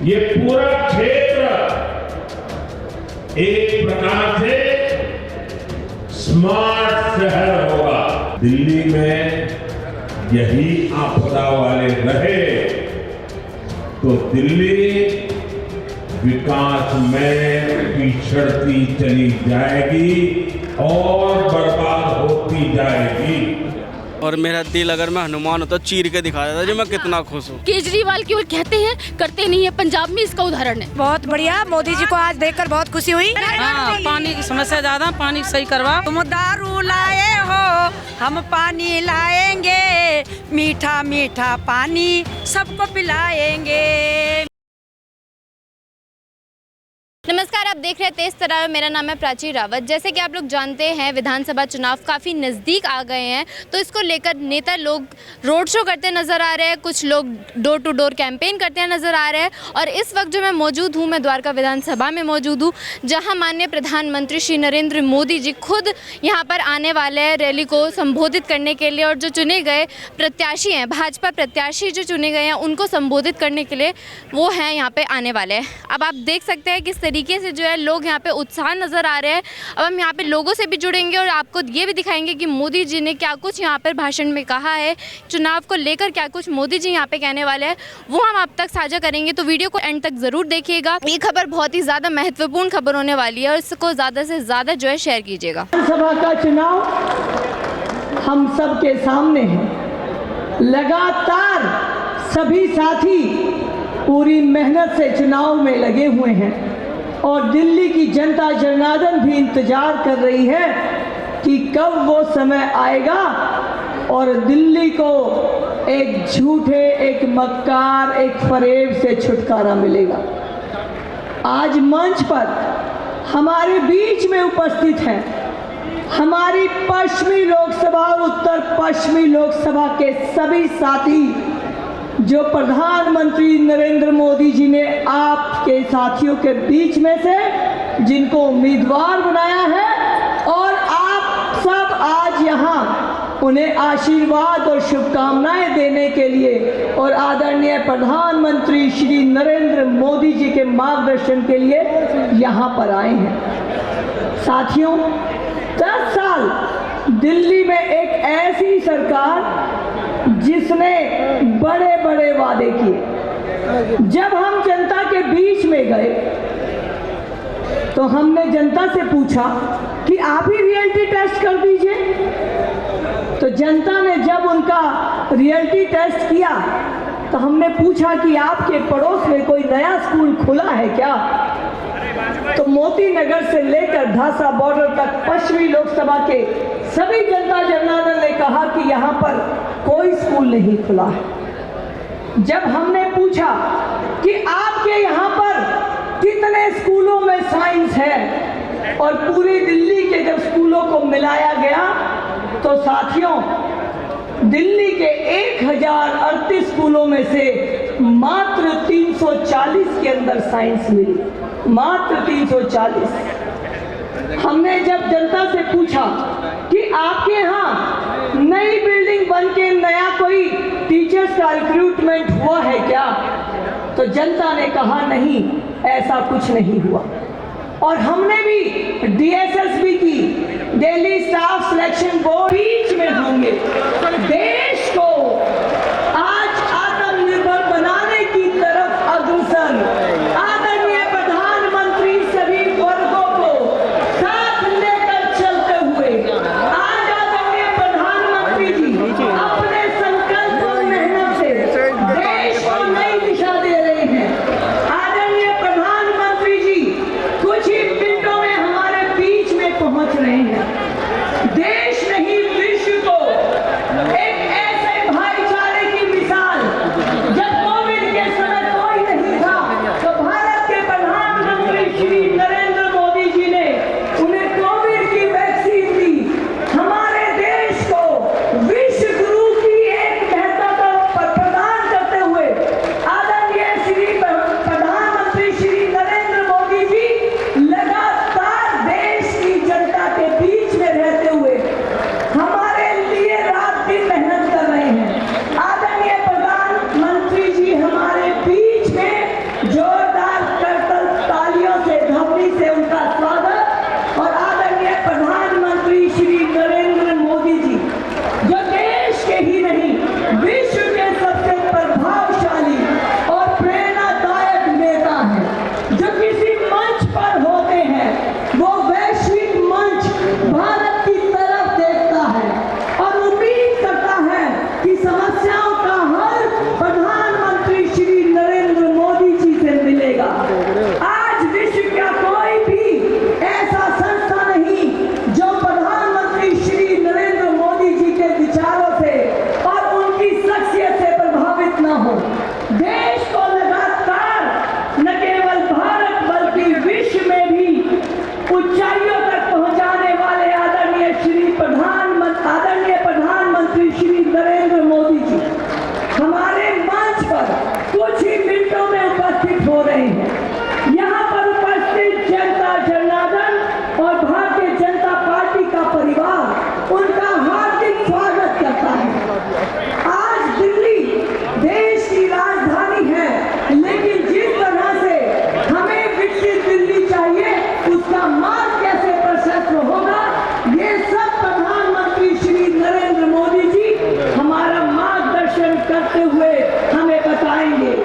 ये पूरा क्षेत्र एक प्रकार से स्मार्ट शहर होगा। दिल्ली में यही आपदा वाले रहे तो दिल्ली विकास में पिछड़ती चली जाएगी और बर्बाद होती जाएगी। और मेरा दिल अगर मैं हनुमान होता चीर के दिखा देता जो मैं कितना खुश हूँ। केजरीवाल केवल कहते हैं करते नहीं है, पंजाब में इसका उदाहरण है। बहुत बढ़िया, मोदी जी को आज देखकर बहुत खुशी हुई। हाँ, पानी की समस्या ज्यादा, पानी सही करवा। तुम दारू लाए हो, हम पानी लाएंगे, मीठा मीठा पानी सबको पिलाएंगे। नमस्कार, आप देख रहे हैं तेज तरार। मेरा नाम है प्राची रावत। जैसे कि आप लोग जानते हैं विधानसभा चुनाव काफ़ी नज़दीक आ गए हैं, तो इसको लेकर नेता लोग रोड शो करते नज़र आ रहे हैं, कुछ लोग डोर टू डोर कैंपेन करते नज़र आ रहे हैं। और इस वक्त जो मैं मौजूद हूँ, मैं द्वारका विधानसभा में मौजूद हूँ, जहाँ माननीय प्रधानमंत्री श्री नरेंद्र मोदी जी खुद यहाँ पर आने वाले हैं रैली को संबोधित करने के लिए। और जो चुने गए प्रत्याशी हैं, भाजपा प्रत्याशी जो चुने गए हैं, उनको संबोधित करने के लिए वो हैं यहाँ पर आने वाले हैं। अब आप देख सकते हैं किस तरीके से जो है लोग यहाँ पे उत्साह नज़र आ रहे हैं। अब हम यहाँ पे लोगों से भी जुड़ेंगे और आपको ये भी दिखाएंगे कि मोदी जी ने क्या कुछ यहाँ पर भाषण में कहा है, चुनाव को लेकर क्या कुछ मोदी जी यहाँ पे कहने वाले हैं, वो हम आप तक साझा करेंगे। तो वीडियो को एंड तक ज़रूर देखिएगा। ये खबर बहुत ही ज़्यादा महत्वपूर्ण खबर होने वाली है और इसको ज़्यादा से ज़्यादा जो है शेयर कीजिएगा। विधानसभा का चुनाव हम सब के सामने है। लगातार सभी साथी पूरी मेहनत से चुनाव में लगे हुए हैं और दिल्ली की जनता जनार्दन भी इंतजार कर रही है कि कब वो समय आएगा और दिल्ली को एक झूठे, एक मक्कार, एक फरेब से छुटकारा मिलेगा। आज मंच पर हमारे बीच में उपस्थित हैं हमारी पश्चिमी लोकसभा, उत्तर पश्चिमी लोकसभा के सभी साथी जो प्रधानमंत्री नरेंद्र मोदी जी ने आपके साथियों के बीच में से जिनको उम्मीदवार बनाया है, और आप सब आज यहाँ उन्हें आशीर्वाद और शुभकामनाएं देने के लिए और आदरणीय प्रधानमंत्री श्री नरेंद्र मोदी जी के मार्गदर्शन के लिए यहाँ पर आए हैं। साथियों, 10 साल दिल्ली में एक ऐसी सरकार जिसने बड़े बड़े वादे किए। जब हम जनता के बीच में गए तो हमने जनता से पूछा कि आप ही रियलिटी टेस्ट कर दीजिए। तो जनता ने जब उनका रियलिटी टेस्ट किया तो हमने पूछा कि आपके पड़ोस में कोई नया स्कूल खुला है क्या? तो मोती नगर से लेकर ढासा बॉर्डर तक पश्चिमी लोकसभा के सभी जनता जनार्दन ने कहा कि यहाँ पर कोई स्कूल नहीं खुला है। जब हमने पूछा कि आपके यहाँ पर कितने स्कूलों में साइंस है और पूरी दिल्ली के जब स्कूलों को मिलाया गया तो साथियों, दिल्ली के 1038 स्कूलों में से मात्र 340 के अंदर साइंस मिली, मात्र 340। हमने जब जनता से पूछा कि आपके यहाँ नई बिल्डिंग बन के नया कोई टीचर्स का रिक्रूटमेंट हुआ है क्या? तो जनता ने कहा नहीं, ऐसा कुछ नहीं हुआ। और हमने भी DSSB की, दिल्ली स्टाफ सिलेक्शन बोर्ड, बीच में होंगे देश को आज आत्मनिर्भर बनाने की तरफ अग्रसर आदरणीय प्रधानमंत्री सभी वर्गों को साथ लेकर चलते हुए आज आदरणीय प्रधानमंत्री जी अपने संकल्प और मेहनत से देश को नई दिशा दे रहे हैं। आदरणीय प्रधानमंत्री जी कुछ ही मिनटों में हमारे बीच में पहुंच रहे हैं। देश नहीं विश्व को एक हो रहे हैं। यहाँ पर उपस्थित जनता जनार्दन और भारतीय जनता पार्टी का परिवार उनका हार्दिक स्वागत करता है। आज दिल्ली देश की राजधानी है, लेकिन जिस तरह से हमें विकसित दिल्ली चाहिए उसका मार्ग कैसे प्रशस्त होगा, ये सब प्रधानमंत्री श्री नरेंद्र मोदी जी हमारा मार्गदर्शन करते हुए हमें बताएंगे।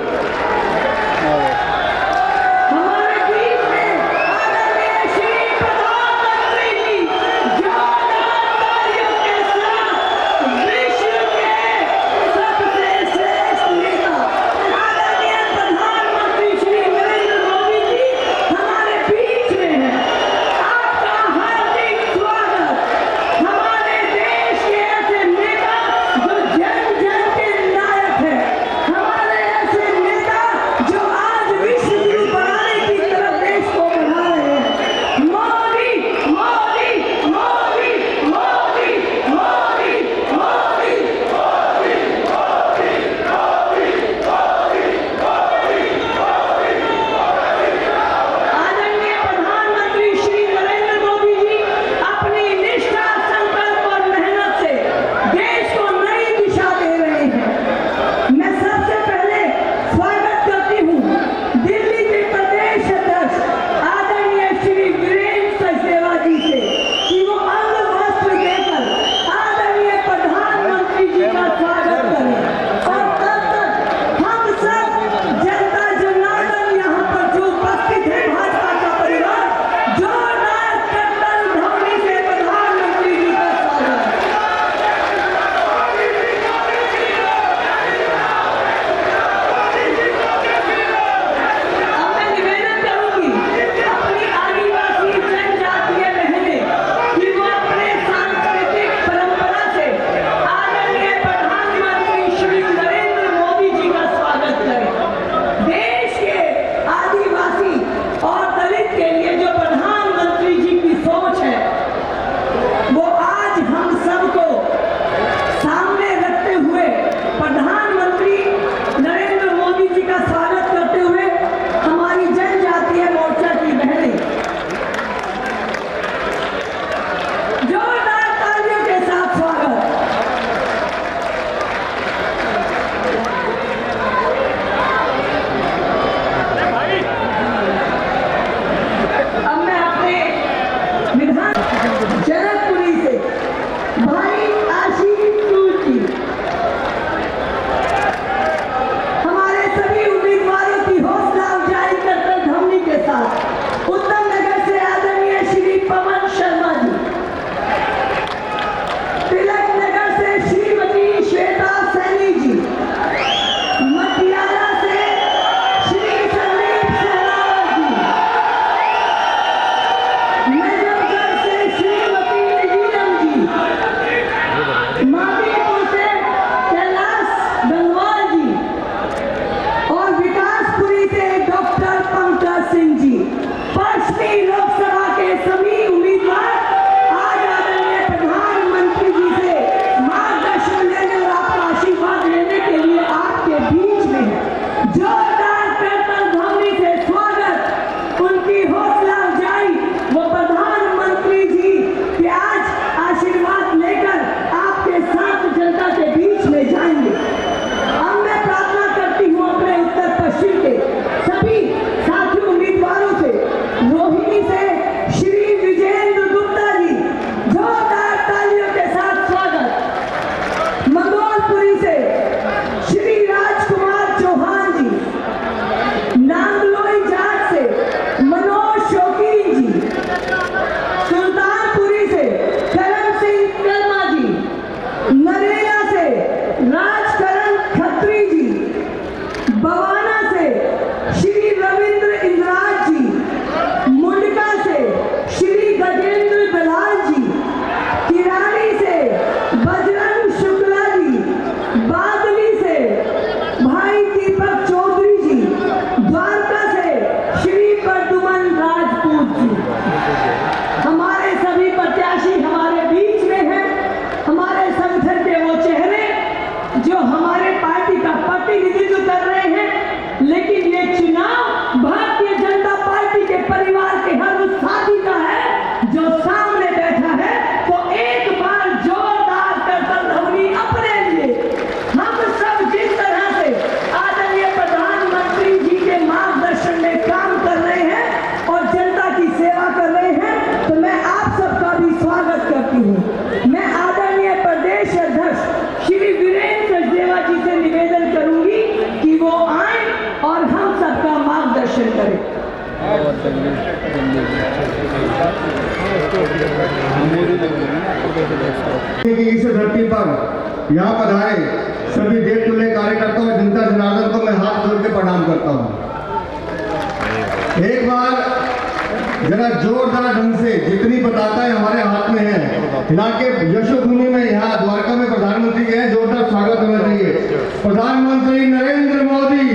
कि इस धरती पर यहाँ पधारे सभी देव तुल्य कार्यकर्ताओं और जनता जनार्दन को मैं हाथ जोड़ के प्रणाम करता हूँ। एक बार जरा जोरदार ढंग से जितनी पताकाएं हमारे हाथ में है, हिला के यशोभूमि में यहाँ द्वारका में प्रधानमंत्री के हैं, जोरदार स्वागत होना चाहिए। प्रधानमंत्री नरेंद्र मोदी,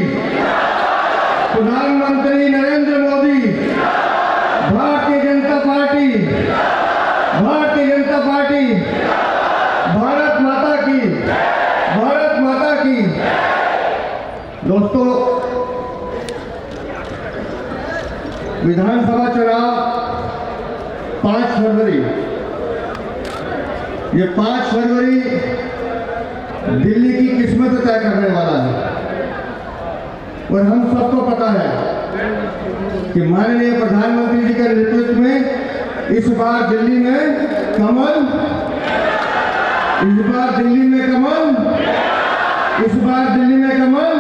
प्रधानमंत्री नरेंद्र मोदी, भारतीय जनता पार्टी, भारतीय जनता पार्टी, भारत माता की, भारत माता की। दोस्तों, विधानसभा चुनाव 5 फरवरी, ये 5 फरवरी दिल्ली की किस्मत तय करने वाला है। और हम सबको पता है कि माननीय प्रधानमंत्री जी के नेतृत्व में इस बार दिल्ली में कमल, इस बार दिल्ली में कमल, इस बार दिल्ली में कमल।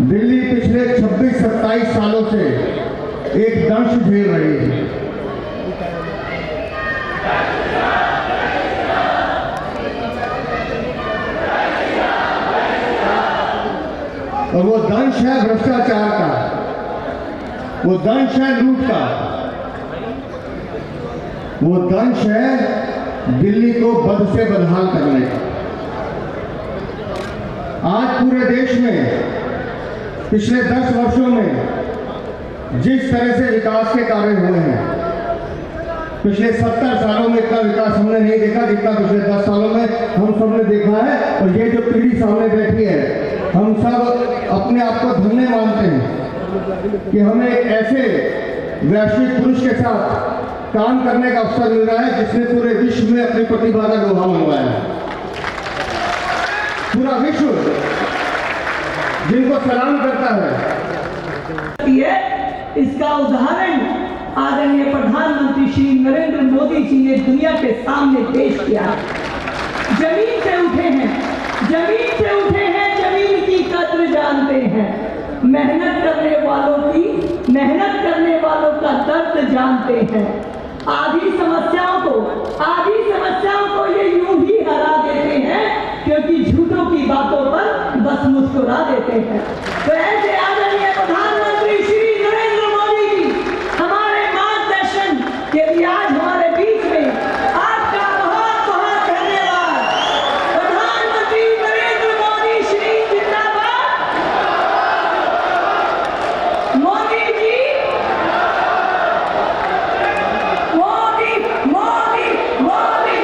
दिल्ली पिछले 26-27 सालों से एक दंश झेल रही है। और वो दंश है भ्रष्टाचार का, वो दंश है लूट का, वो दंश है दिल्ली को बद से बदहाल करने का। आज पूरे देश में पिछले 10 वर्षों में जिस तरह से विकास के कार्य हुए हैं, पिछले 70 सालों में इतना विकास हमने नहीं देखा जितना पिछले 10 सालों में हम सब ने देखा है। और ये जो पीढ़ी सामने बैठी है, हम सब अपने आप को धन्य मानते हैं कि हमें एक ऐसे वैश्विक पुरुष के साथ काम करने का अवसर मिल रहा है जिसने पूरे विश्व में अपनी प्रतिभा का लोहा मनवाया है। पूरा विश्व जिनको सलाम करता है। इसका उदाहरण आदरणीय प्रधानमंत्री श्री नरेंद्र मोदी जी ने दुनिया के सामने पेश किया। जमीन से उठे हैं, जमीन से उठे हैं, जमीन की कद्र जानते हैं, मेहनत करने वालों की, मेहनत करने वालों का दर्द जानते हैं। आधी समस्याओं को ये यूं ही हरा देते हैं क्योंकि झूठों की बातों पर बस मुस्कुरा देते हैं। तो ऐसे आदरणीय प्रधानमंत्री श्री नरेंद्र मोदी जी हमारे मार्गदर्शन के लिए आज हमारे बीच में, आपका बहुत बहुत धन्यवाद। प्रधानमंत्री नरेंद्र मोदी श्री जिंदाबाद। मोदी जी, मोदी मोदी मोदी।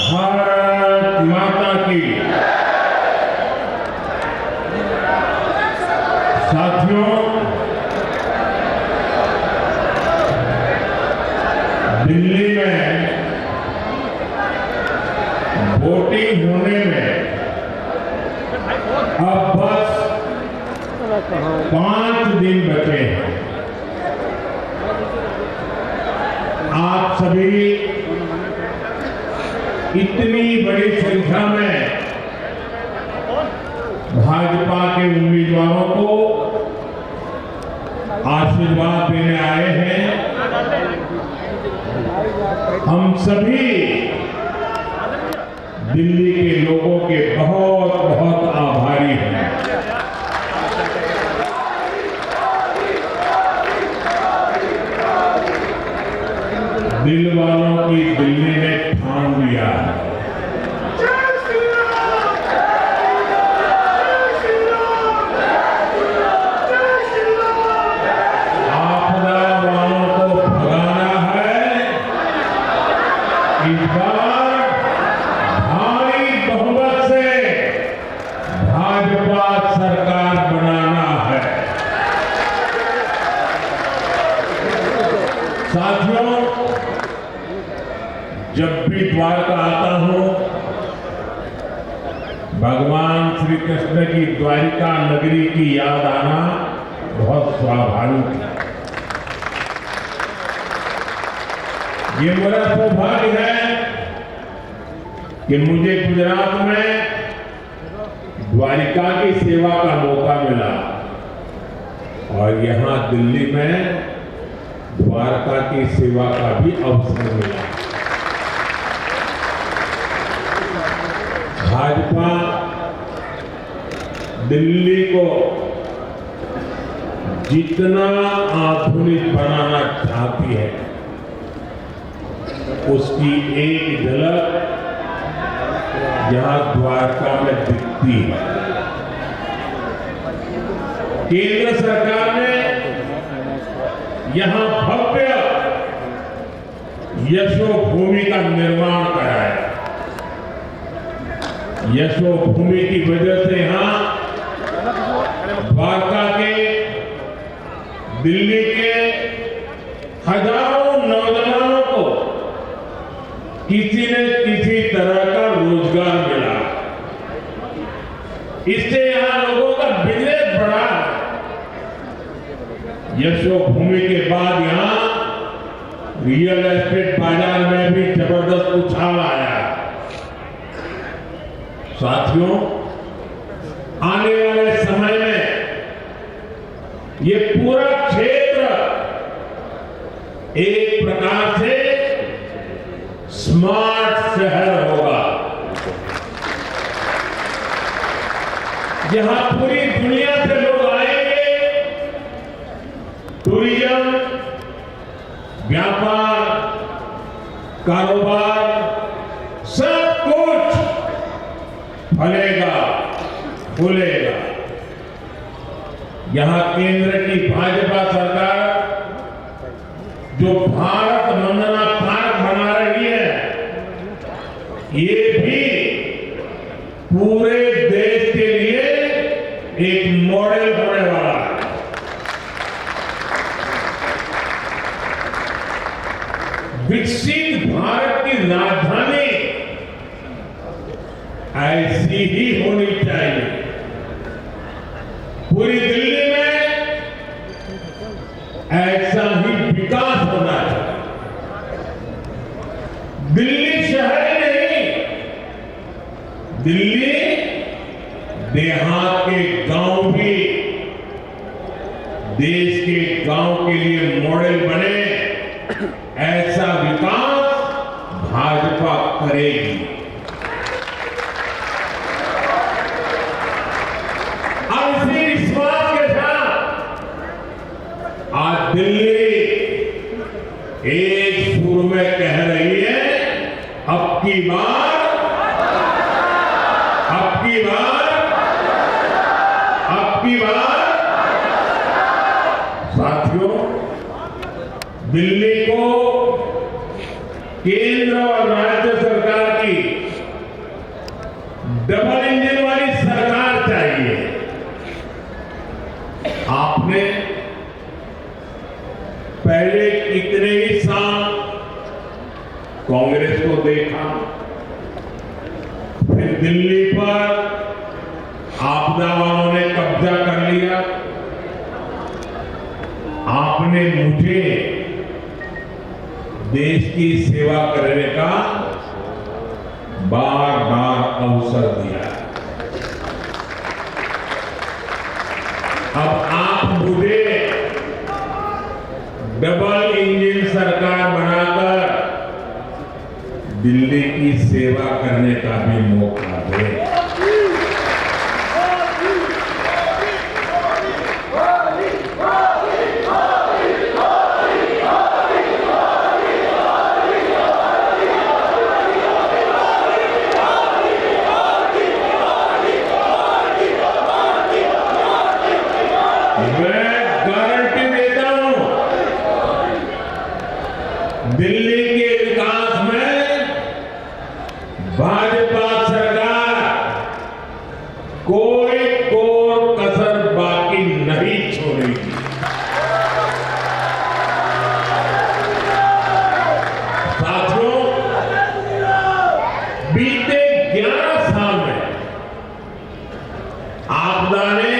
भारत माता की। साथियों, दिल्ली में वोटिंग होने में अब बस 5 दिन बचे हैं। आप सभी इतनी बड़ी संख्या में भाजपा के उम्मीदवारों को आशीर्वाद देने आए हैं। हम सभी दिल्ली के लोगों के बहुत बहुत आभारी हैं। दिल वालों की दिल्ली ने ठान लिया है। आपदा वालों को भगाना है। इस बार भारी बहुमत से भाजपा सरकार बनाना है। साथियों, जब भी द्वारका आता हूं, भगवान श्री कृष्ण की द्वारिका नगरी की याद आना बहुत स्वाभाविक है। ये मेरा सौभाग्य है कि मुझे गुजरात में द्वारिका की सेवा का मौका मिला और यहाँ दिल्ली में द्वारका की सेवा का भी अवसर मिला। भाजपा दिल्ली को जितना आधुनिक बनाना चाहती है उसकी एक झलक यहां द्वारका में दिखती है। केंद्र सरकार ने यहां भव्य यशोभूमि का निर्माण कराया। यशोभूमि की वजह से यहां द्वारका के, दिल्ली के हजारों नौजवानों को किसी न किसी तरह का रोजगार मिला। इससे यहां लोगों का बिजनेस बढ़ा। यशोभूमि के बाद यहां रियल एस्टेट बाजार में भी जबरदस्त उछाल आया। साथियों, आने वाले समय में ये पूरा क्षेत्र एक प्रकार से स्मार्ट शहर होगा। यहां पूरी दुनिया से लोग आएंगे। टूरिज्म, व्यापार, कारोबार सब कुछ फलेगा, फूलेगा। यहां केंद्र की भाजपा सरकार जो भारत वंदना पार्क बना रही है, ये भी पूरे देश के लिए एक मॉडल होने वाला है। विकसित भारत की राजधानी ऐसी ही होनी चाहिए। पूरी दिल्ली में ऐसा ही विकास होना चाहिए। दिल्ली शहर ही नहीं, दिल्ली देहात के गांव भी देश के गांव के लिए मॉडल बने, ऐसा विकास भाजपा करेगी। और इसी विश्वास के साथ आज दिल्ली एक सुर में कह रही है, अब की बार, अब की बार, अब की बार। साथियों, दिल्ली को केंद्र और राज्य सरकार की डबल इंजन वाली सरकार चाहिए। आपने पहले कितने ही साल कांग्रेस को देखा, फिर दिल्ली पर आपदा वालों ने कब्जा कर लिया। आपने मुझे देश की सेवा करने का बार बार अवसर दिया। अब आप मुझे डबल इंजन सरकार बनाकर दिल्ली की सेवा करने का भी मौका दें। मैं गारंटी देता हूं, दिल्ली के विकास में भाजपा सरकार कोई कोर कसर बाकी नहीं छोड़ेगी। साथियों, बीते 11 साल में आपदा ने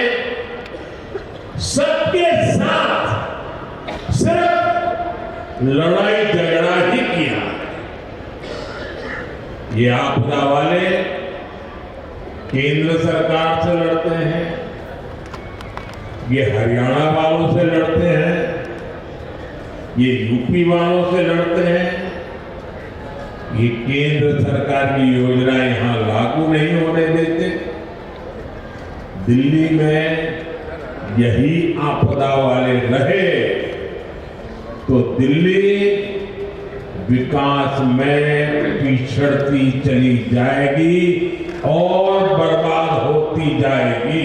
सबके साथ सिर्फ लड़ाई झगड़ा ही किया। ये आपदा वाले केंद्र सरकार से लड़ते हैं, ये हरियाणा वालों से लड़ते हैं, ये यूपी वालों से लड़ते हैं। ये केंद्र सरकार की योजना यहां लागू नहीं होने देते। दिल्ली में यही आपदा वाले रहे तो दिल्ली विकास में पिछड़ती चली जाएगी और बर्बाद होती जाएगी।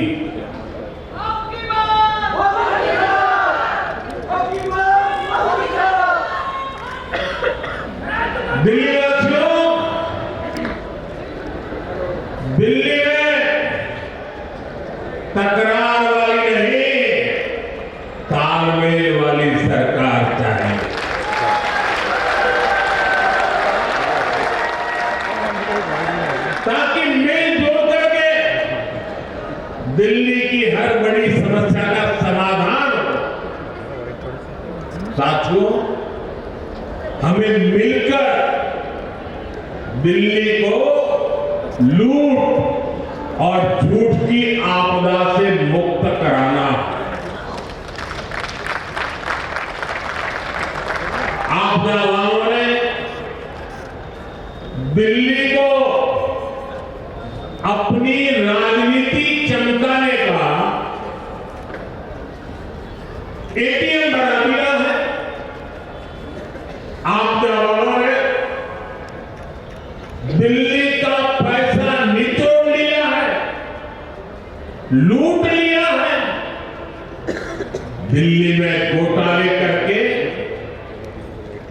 दिल्ली वासियों, दिल्ली में तकरार वाली नहीं, तालमेल वाली सरकार चाहिए। ताकि मिलजुल करके दिल्ली की हर बड़ी समस्या का समाधान हो। साथियों, हमें मिलकर दिल्ली को लूट और झूठ की आपदा से मुक्त कराना। आपदा वालों ने दिल्ली को अपनी राजनीति चमकाने का एटीएम बना दिया है। आपदा वालों ने दिल्ली का पैसा निचोड़ लिया है, लूट लिया है। दिल्ली में घोटाले करके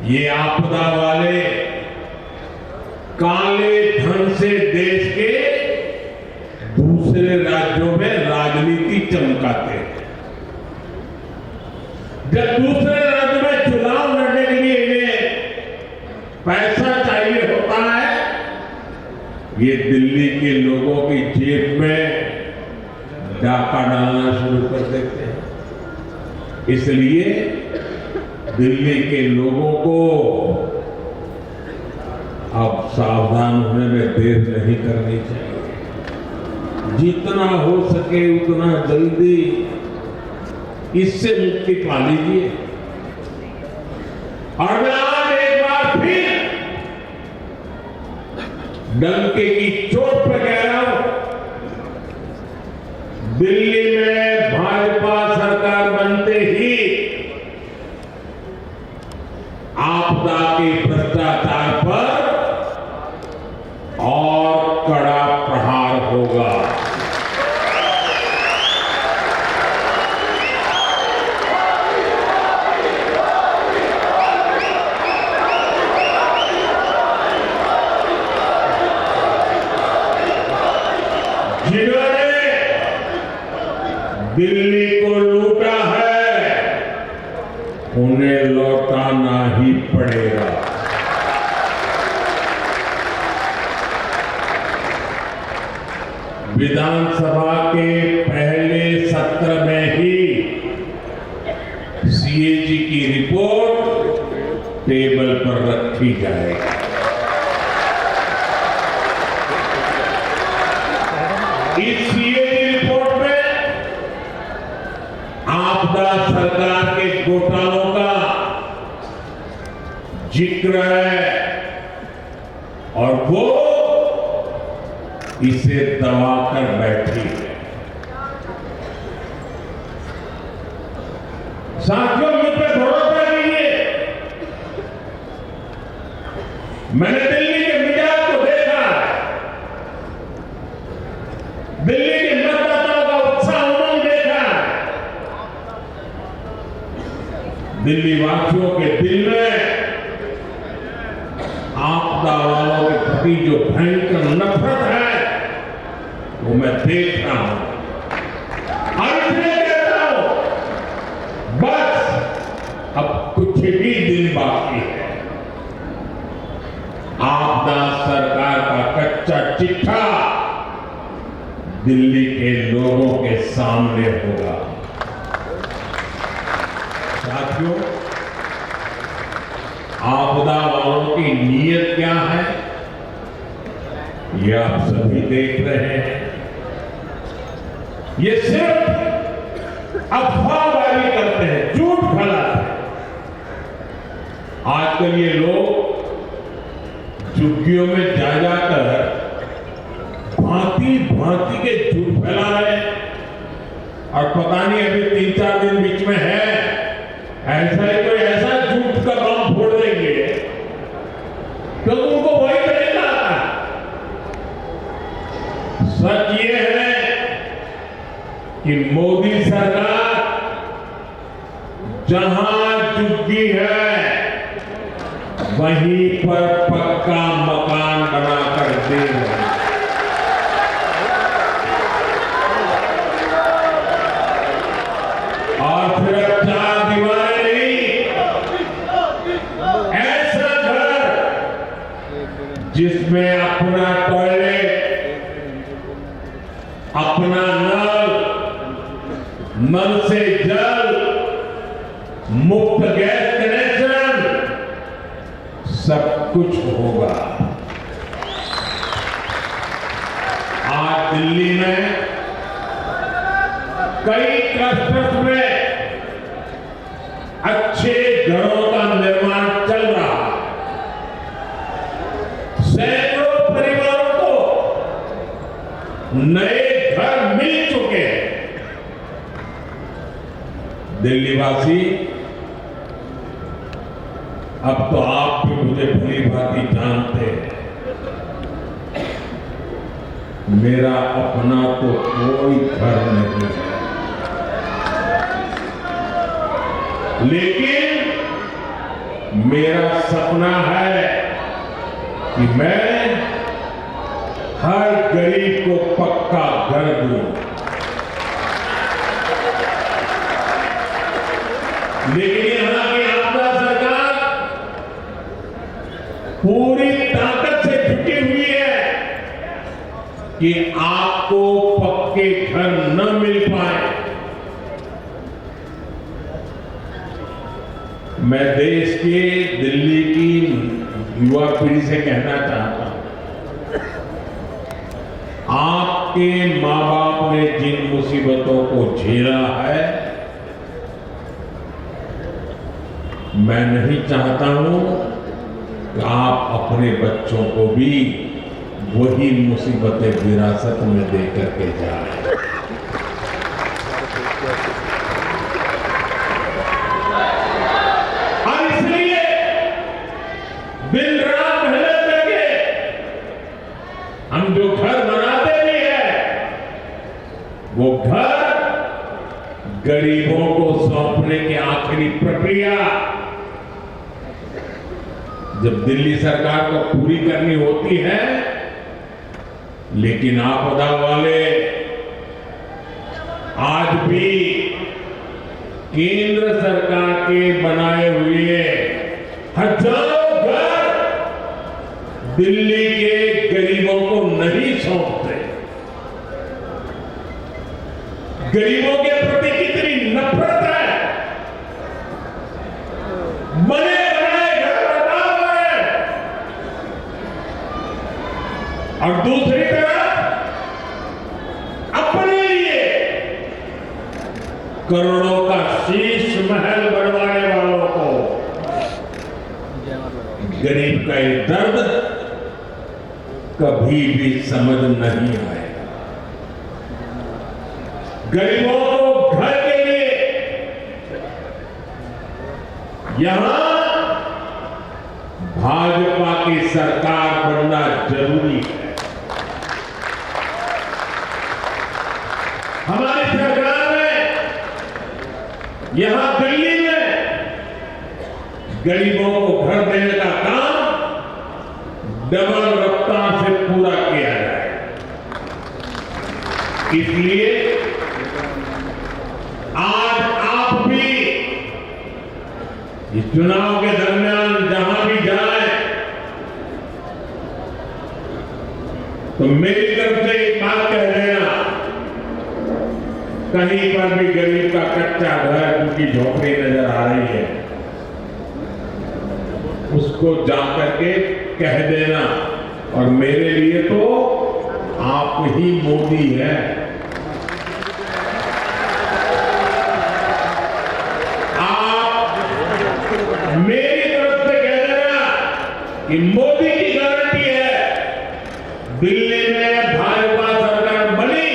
ये आपदा वाले काले धन से देश के दूसरे राज्यों में राजनीति चमकाते हैं। जब दूसरे राज्य में चुनाव लड़ने के लिए इन्हें पैसा चाहिए होता है, ये दिल्ली के लोगों की जेब में डाका डालना शुरू कर देते हैं। इसलिए दिल्ली के लोगों को अब सावधान होने में देर नहीं करनी चाहिए। जितना हो सके उतना जल्दी इससे मुक्ति पा लीजिए। और मैं आज एक बार फिर डंके की चोट पर कह रहा हूं, दिल्ली में भाजपा सरकार बनते ही आपदा के भ्रष्टाचार पर और कड़ा प्रहार होगा। जिन्होंने दिल्ली को लूटा है उन्हें लौटाना ही पड़ेगा। विधानसभा के पहले सत्र में ही सीएजी की रिपोर्ट टेबल पर रखी जाएगी। इस सीएजी रिपोर्ट में आपदा सरकार के घोटालों का जिक्र है और वो इसे दबाकर बैठी है। साथियों, मुझ पर भरोसा कीजिए, मैंने दिल्ली के मिजाज को देखा है। दिल्ली के मतदाताओं का उत्साह उमंग देखा है। दिल्ली वासियों के दिल में आपदा वालों के प्रति जो भयंकर नफरत है वो मैं देख रहा हूं। और इसलिए कहता हूं, बस अब कुछ ही दिन बाकी है। आपदा सरकार का कच्चा चिट्ठा दिल्ली के लोगों के सामने होगा। साथियों, आपदा वालों की नीयत क्या है ये आप सभी देख रहे हैं। ये सिर्फ अफवाहबाजी करते हैं, झूठ फैलाते हैं। आजकल ये लोग झुग्गियों में जा जाकर भांति भांति के झूठ फैला रहे हैं। और पता नहीं अभी 3-4 दिन बीच में है, ऐसा ही कोई ऐसा झूठ का बम फोड़ देंगे तो उनको वही तरीका आता है। सच ये है कि मोदी सरकार जहां झुग्गी है वहीं पर पक्का मकान बनाकर दे रही है। और फिर 4 दीवारें नहीं, ऐसा घर जिसमें अपना टॉयलेट, अपना नल से जल, मुफ्त गैस कनेक्शन, सब कुछ होगा। आज दिल्ली में कई क्लस्टर्स में अच्छे घरों का निर्माण चल रहा है। सैकड़ों परिवारों को नए घर मिल चुके हैं। दिल्लीवासी, अब तो आप भी मुझे भली भांति जानते हैं, मेरा अपना तो कोई घर नहीं है, लेकिन मेरा सपना है कि मैं हर गरीब को पक्का घर दूं। लेकिन यहां की आपदा सरकार पूरी ताकत से जुटी हुई है कि आपको पक्के घर न मिल पाए। मैं देश के, दिल्ली की युवा पीढ़ी से कहना चाहता हूं, आपके मां बाप ने जिन मुसीबतों को झेला है, मैं नहीं चाहता हूं कि आप अपने बच्चों को भी वही मुसीबतें विरासत में देकर के जाएं। और इसलिए दिन रात मेहनत करके हम जो घर बनाते भी हैं, वो घर गरीबों को सौंपने की आखिरी प्रक्रिया जब दिल्ली सरकार को पूरी करनी होती है, लेकिन आपदा वाले आज भी केंद्र सरकार के बनाए हुए हजारों घर दिल्ली के गरीबों को नहीं सौंपते। गरीबों के प्रति कितनी नफरत है। बने बनाए घर बना हुए हैं और दूसरी तरफ अपने लिए करोड़ों का शीश महल बनवाने वालों को गरीब का ये दर्द कभी भी समझ नहीं आएगा। गरीबों को घर के लिए यहां भाजपा की सरकार बनना जरूरी है। हमारी सरकार ने यहां दिल्ली में गरीबों को घर देने का काम डबल रफ्तार से पूरा किया जाए। इसलिए आज आप भी इस चुनाव के दरमियान जहां भी जाए तो मेरी तरफ से एक बात कह देना, कहीं पर भी गरीब का कच्चा घर, उनकी झोपड़ी नजर आ रही है, उसको जाकर के कह देना और मेरे लिए तो आप ही मोदी है। आप मेरी तरफ से कह देना कि मोदी की गारंटी है, दिल्ली में भाजपा सरकार बनी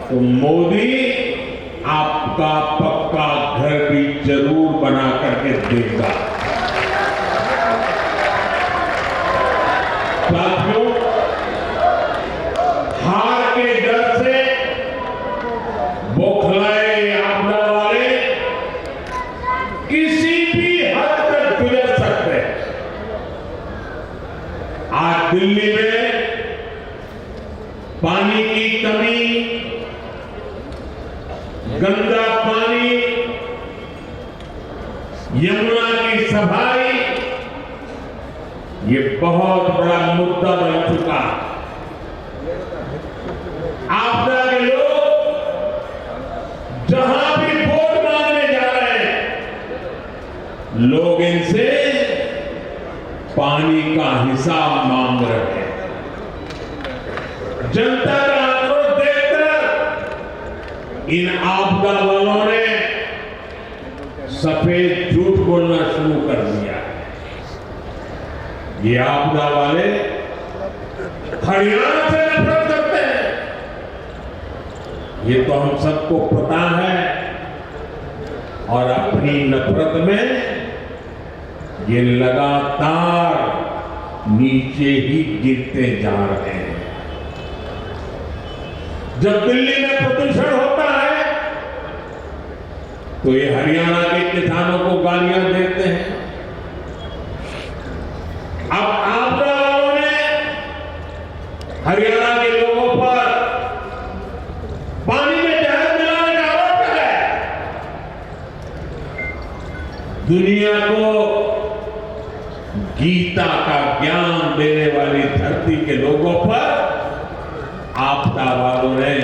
तो मोदी आपका पक्का घर भी जरूर बना करके देगा। साथियों, हार के डर से बौखलाए आपदा वाले किसी भी हद तक गुजर सकते हैं। आज दिल्ली में पानी की कमी, गंदा पानी, यमुना की सफाई, ये बहुत बड़ा मुद्दा बन चुका है। आपदा के लोग जहां भी वोट मांगने जा रहे हैं, लोग इनसे पानी का हिसाब मांग रहे हैं। जनता का आक्रोश देखकर इन आपदा वालों ने सफेद झूठ बोलना शुरू कर दिया है। ये आपदा वाले हरियाणा से नफरत करते हैं, ये तो हम सबको पता है, और अपनी नफरत में ये लगातार नीचे ही गिरते जा रहे हैं। जब दिल्ली में प्रदूषण होता है तो ये हरियाणा के किसानों को गालियां देते हैं। अब आपदा वालों ने हरियाणा के लोगों पर पानी में जहर मिलाने का आरोप लगाया। दुनिया को गीता का ज्ञान देने वाली धरती के लोगों पर आपदा वालों ने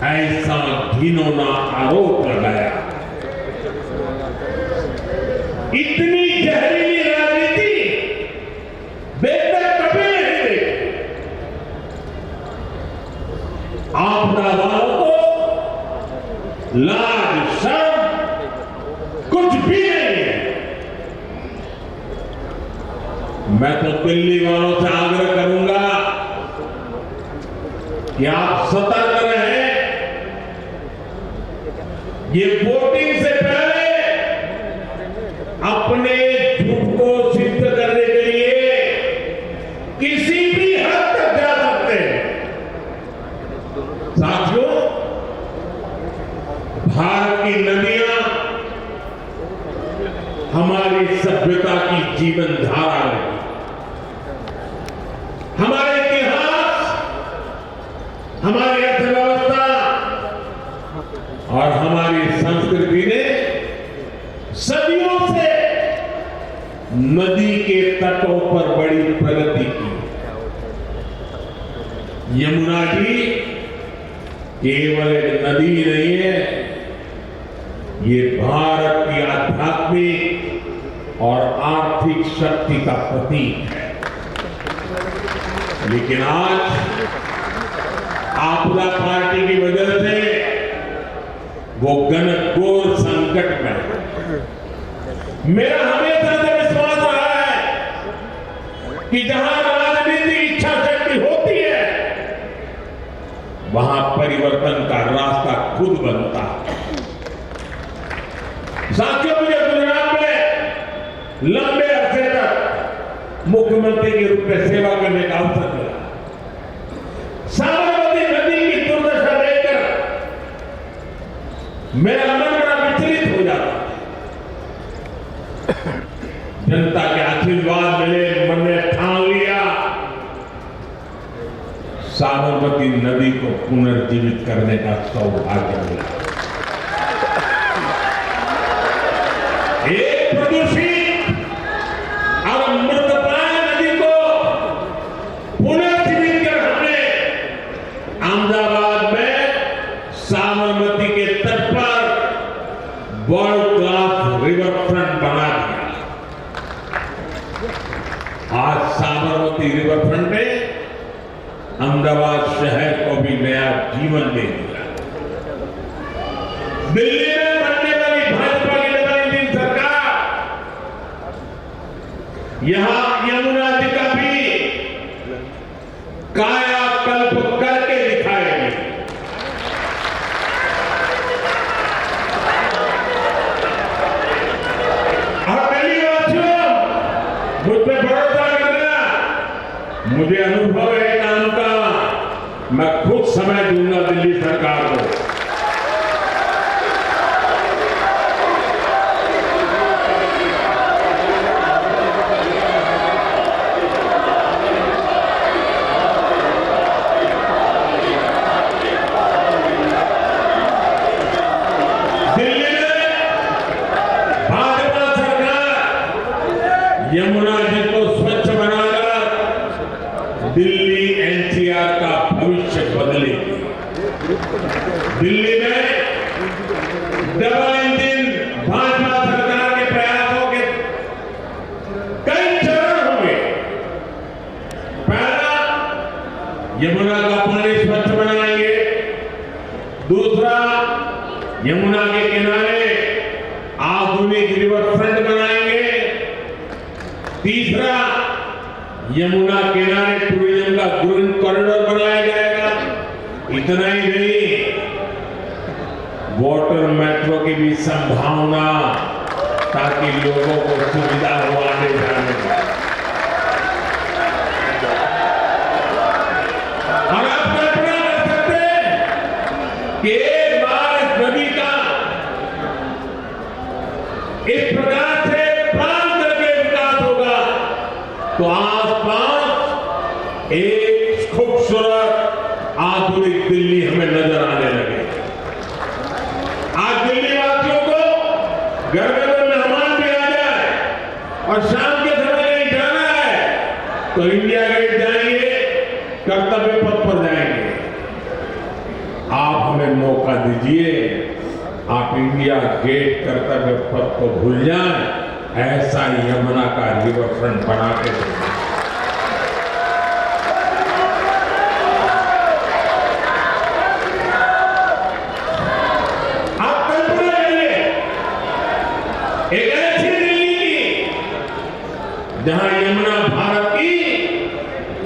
ऐसा घिनौना आरोप लगाया। इतनी जहरीली राजनीति बेहतर कभी नहीं देखी। आपदा वालों को लाज शर्म कुछ भी नहीं है। मैं तो दिल्ली वालों से आग्रह करूंगा कि आप सतर्क रहें। ये वोटिंग से पहले अपने झूठ को सिद्ध करने के लिए किसी भी हद तक जा सकते हैं। साथियों, भारत की नदियां हमारी सभ्यता की जीवन धारा है। हमारे इतिहास, हमारी अर्थव्यवस्था और हमारी संस्कृति ने सदियों से नदी के तटों पर बड़ी प्रगति की। यमुना जी केवल एक नदी नहीं है, ये भारत की आध्यात्मिक और आर्थिक शक्ति का प्रतीक है। लेकिन आज आपदा पार्टी की वजह से वो घनघोर संकट में है। मेरा हमेशा से विश्वास रहा है कि जहां राजनीतिक इच्छा शक्ति होती है, वहां परिवर्तन का रास्ता खुद बनता है। साथियों, मुझे गुजरात में लंबे अरसे तक मुख्यमंत्री के रूप में सेवा करने का अवसर मिला। साबरमती नदी की दुर्दशा देखकर मेरा मन बड़ा विचलित हो जाता। जनता के आशीर्वाद मिले, मन ने ठान लिया साबरमती नदी को पुनर्जीवित करने का सौभाग्य मिला। एक प्रदूषित और मृतप्राय नदी को पुनर्जीवित कर हमने अहमदाबाद में साबरमती के तट पर वर्ल्ड क्लास रिवर फ्रंट बना दिया। आज साबरमती जीवन दे दिया। दिल्ली में बनने वाली भाजपा की नई सरकार यहां यमुना जी का भी कायाकल्प करके दिखाएगी। और दिल्लीवासियों, मुझ पे भरोसा करना, मुझे अनुभव है काम का, मैं खुद समय दूंगा दिल्ली सरकार को। यमुना जी को स्वच्छ बनाकर दिल्ली एनसीआर का भविष्य बदलेगी। दिल्ली में डबल इंजन भाजपा सरकार के प्रयासों के कई चरण होंगे। पहला, यमुना का पानी स्वच्छ बनाएंगे। दूसरा, यमुना के किनारे आधुनिक रिवर फ्रंट बनाएंगे। तीसरा, यमुना किनारे टूरिज्म का ग्रीन कॉरिडोर बनाया जाएगा। इतना ही नहीं, वाटर मेट्रो की भी संभावना, ताकि लोगों को सुविधा हो आने जाने में। और आप कल्पना कर सकते हैं कि एक बार इस नदी का इस प्रकार से तो आसपास एक खूबसूरत आधुनिक दिल्ली हमें नजर आने लगे। आज दिल्ली वासियों को घर में मेहमान भी आ जाए और शाम के समय कहीं जाना है तो इंडिया गेट जाएंगे, कर्तव्य पथ पर जाएंगे। आप हमें मौका दीजिए, आप इंडिया गेट कर्तव्य पथ को भूल जाएं, ऐसा यमुना का रिवर फ्रंट बना के आप कल्पना करिए, एक ऐसी दिल्ली की जहां यमुना भारत की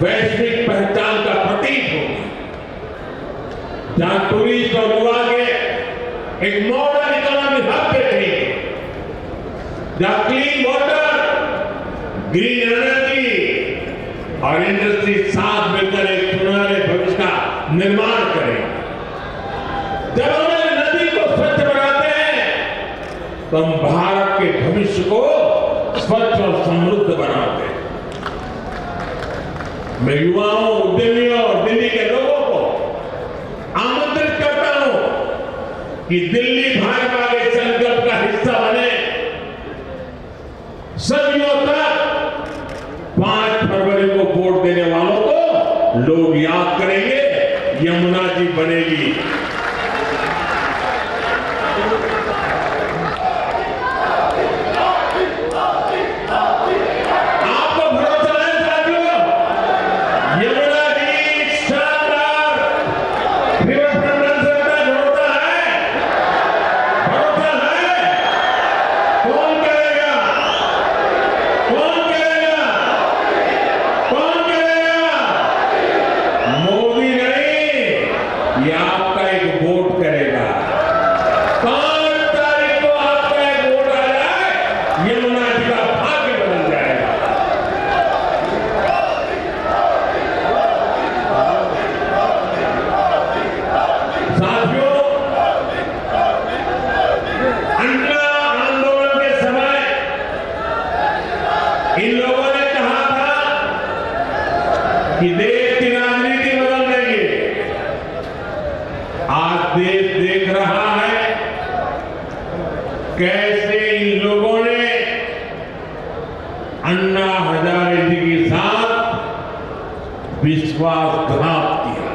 वैश्विक पहचान का प्रतीक होगी, जहां टूरिस्ट और युवा के एक मॉडर्न इकोनॉमिक हब देखेंगे, जहां क्लीन वाटर, ग्रीन एनर्जी और इंडस्ट्री साथ मिलकर एक सुनहरे भविष्य का निर्माण करें। जब हम नदी को स्वच्छ बनाते हैं तो हम भारत के भविष्य को स्वच्छ और समृद्ध बनाते हैं। मैं युवाओं, उद्यमियों और दिल्ली के लोगों को आमंत्रित करता हूं कि दिल्ली भाजपा के संकल्प का हिस्सा बने। सदियों तक 5 फरवरी को वोट देने वालों को लोग याद करेंगे, यमुना जी बनेगी। आपको भरोसा है साथियों, यमुना जी शानदार रिवर फ्रंट बन सकता है। भरोसा है, भरोसा है। कौन करेगा? कौन करेगा? कौन करेगा? मोदी नहीं, ये आपका एक वोट करेगा। 5 तारीख को आपका एक वोट आ जाए, यमुना जी का भाग्य बदल जाएगा। साथियों, अन्ना आंदोलन के समय इन लोगों ने कहा था कि देश की राजनीति बदल देंगे। आज देश देख रहा है कैसे इन लोगों ने अन्ना हजारे जी के साथ विश्वासघात किया,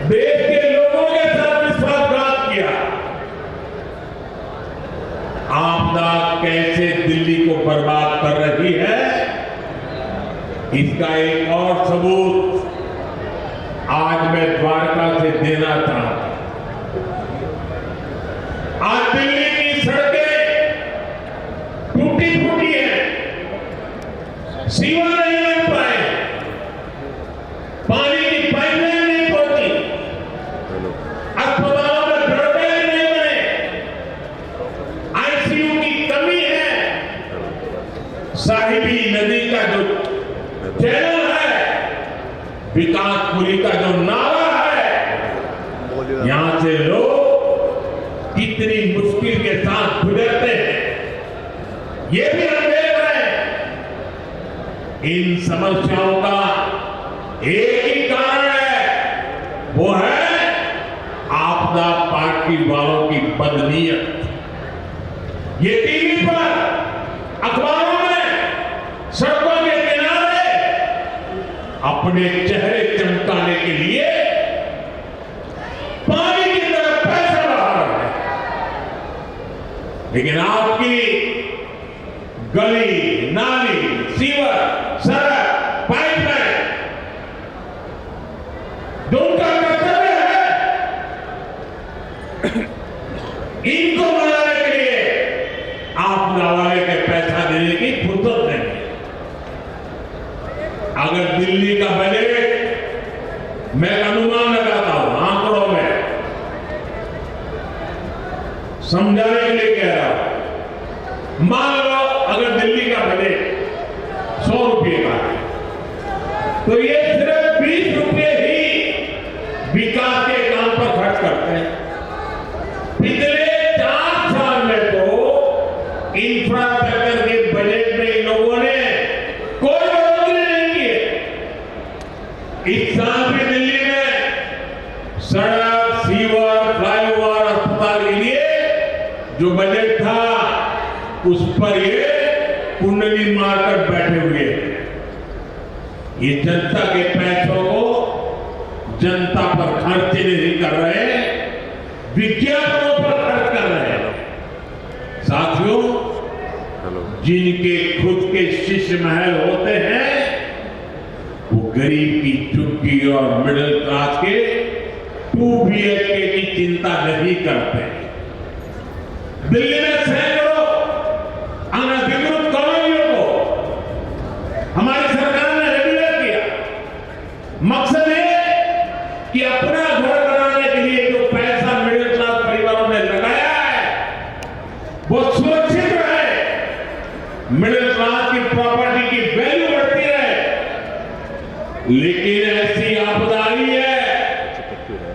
देश के लोगों के साथ विश्वासघात किया। आपदा कैसे दिल्ली को बर्बाद कर रही है, इसका एक और सबूत आज मैं द्वारका से देना चाहता हूं। आज दिल्ली की सड़कें टूटी फूटी हैं, सीवर नहीं बन पाए, पानी की पाइपलाइन नहीं पहुंची, अस्पतालों में बेड नहीं बने, आईसीयू की कमी है, साहिबी नदी का जो चैनल है, विकासपुरी का जो नाला है, यहां से लोग कितनी मुश्किल के साथ गुजरते हैं, ये भी हम देख रहे हैं। इन समस्याओं का एक ही कारण है, वो है आपदा पार्टी वालों की बदनीयत। ये टीवी पर, अखबारों में, सड़कों के किनारे अपने चेहरे चमकाने के लिए पानी की तरफ पैसा बहा रहे हैं, लेकिन आपकी गली, नाली, सीवर, सड़क, पाइपलाइन जो उनका कर्तव्य है, इनको बनाने के लिए आपदा वाले के पैसा देने की फुर्सत नहीं है। अगर दिल्ली का बजट, मैं अनुमान लगाता हूं आंकड़ों में, समझाने के लिए कह रहा हूं, मान लो अगर दिल्ली का बजट 100 रुपये का है, तो ये सिर्फ 20 रुपये ही विकास के काम पर खर्च करते हैं। पिछले 4 साल में तो इंफ्रास्ट्रक्चर के बजट में इन लोगों ने कोई बढ़ोतरी नहीं की है। इस साल भी दिल्ली में सड़क, सीवर, फ्लाईओवर, अस्पताल के लिए जो बजट था, उस पर ये कुंडली मारकर बैठे हुए हैं। ये जनता के पैसों को जनता पर खर्च नहीं कर रहे, विज्ञापनों पर खर्च कर रहे हैं। साथियों, जिनके खुद के शीश महल होते हैं, वो गरीब की झुग्गी और मिडिल क्लास के 2 BHK की चिंता नहीं करते। दिल्ली में सैकड़ों अनधिकृत कॉलोनियों को हमारी सरकार ने रेगुलर किया। मकसद है कि अपना घर बनाने के लिए जो पैसा मिडिल क्लास परिवारों ने लगाया है, वो सुरक्षित रहे, मिडिल क्लास की प्रॉपर्टी की वैल्यू बढ़ती रहे। लेकिन ऐसी आपदा आई है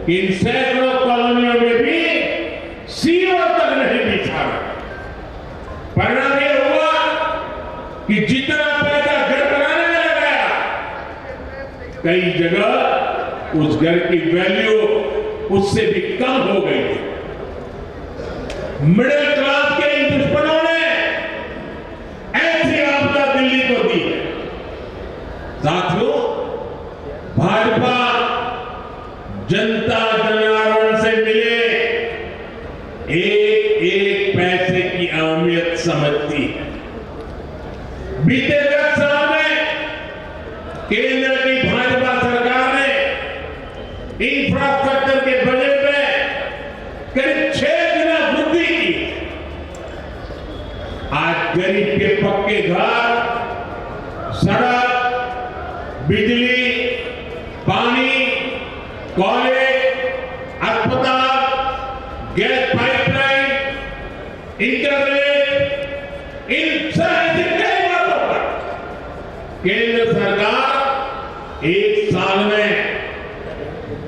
कि इन सैकड़ों कॉलोनियों में भी सीवर तक नहीं बिछा रहा। परिणाम यह हुआ कि जितना पैसा घर बनाने में लगाया, कई जगह उस घर की वैल्यू उससे भी कम हो गई। मिडिल क्लास के इन दुश्मनों ने ऐसी आपदा दिल्ली को दी है। साथियों, भाजपा जनता जनार्दन से मिले एक एक पैसे की अहमियत समझती है। बीते 10 साल में केंद्र की भाजपा सरकार ने इंफ्रास्ट्रक्चर के बजट में करीब 6 गुना वृद्धि की। आज गरीब के पक्के घर, सड़क, बिजली, पानी, कॉलेज, अस्पताल, गैस पाइपलाइन, इंटरनेट, इन सारी कई बातों पर केंद्र सरकार एक साल में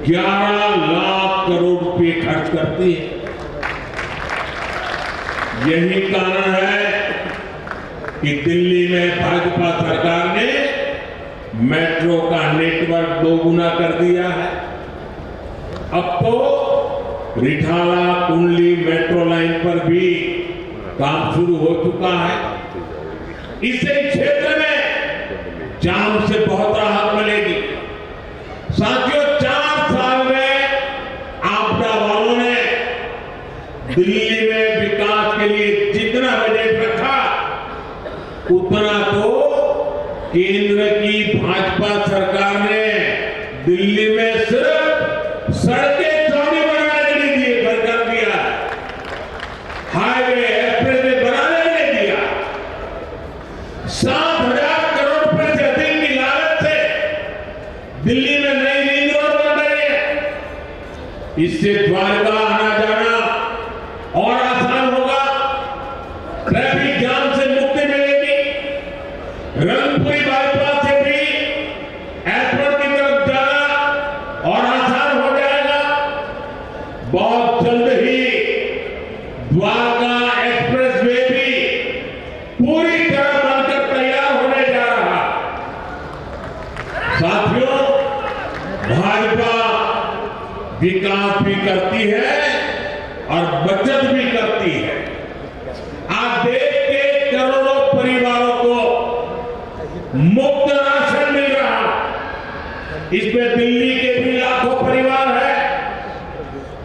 11 लाख करोड़ रुपए खर्च करती है। यही कारण है कि दिल्ली में भाजपा सरकार ने मेट्रो का नेटवर्क 2 गुना कर दिया है। अब तो रिठाला कुंडली मेट्रो लाइन पर भी काम शुरू हो चुका है। इससे क्षेत्र में जाम से बहुत राहत मिलेगी। साथियों, 4 साल में आपदा वालों ने दिल्ली में विकास के लिए जितना बजट रखा, उतना तो केंद्र की भाजपा सरकार ने दिल्ली में सिर्फ इससे द्वारका आना जाना और आसान होगा, ट्रैफिक जाम से मुक्ति मिलेगी, रंगपुरी बाईपास से भी एयरपोर्ट की तरफ जाना और आसान हो जाएगा। बहुत जल्द ही द्वारका एक्सप्रेसवे भी पूरी तरह बनकर तैयार होने जा रहा। साथियों, भाजपा विकास भी करती है और बचत भी करती है। आज देश के करोड़ों परिवारों को मुफ्त राशन मिल रहा, इसमें दिल्ली के भी लाखों परिवार है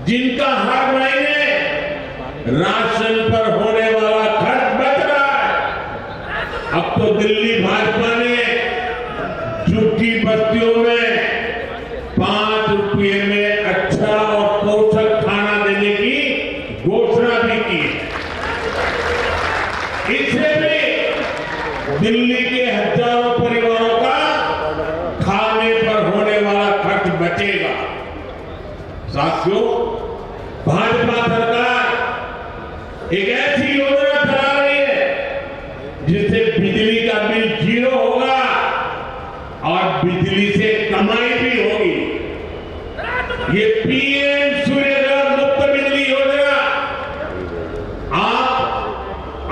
जिनका हर महीने राशन पर होने वाला खर्च बच रहा है। अब तो दिल्ली भाजपा ने झुग्गी बस्तियों में 5 रुपये में अच्छा और पोषक खाना देने की घोषणा भी की है। इससे भी दिल्ली के हजारों परिवारों का खाने पर होने वाला खर्च बचेगा। साथियों, भाजपा सरकार एक ऐसी योजना चला रही है जिससे बिजली का बिल 0 होगा और बिजली से कमाई भी होगी। ये पीएम सूर्यघर मुफ्त बिजली योजना आप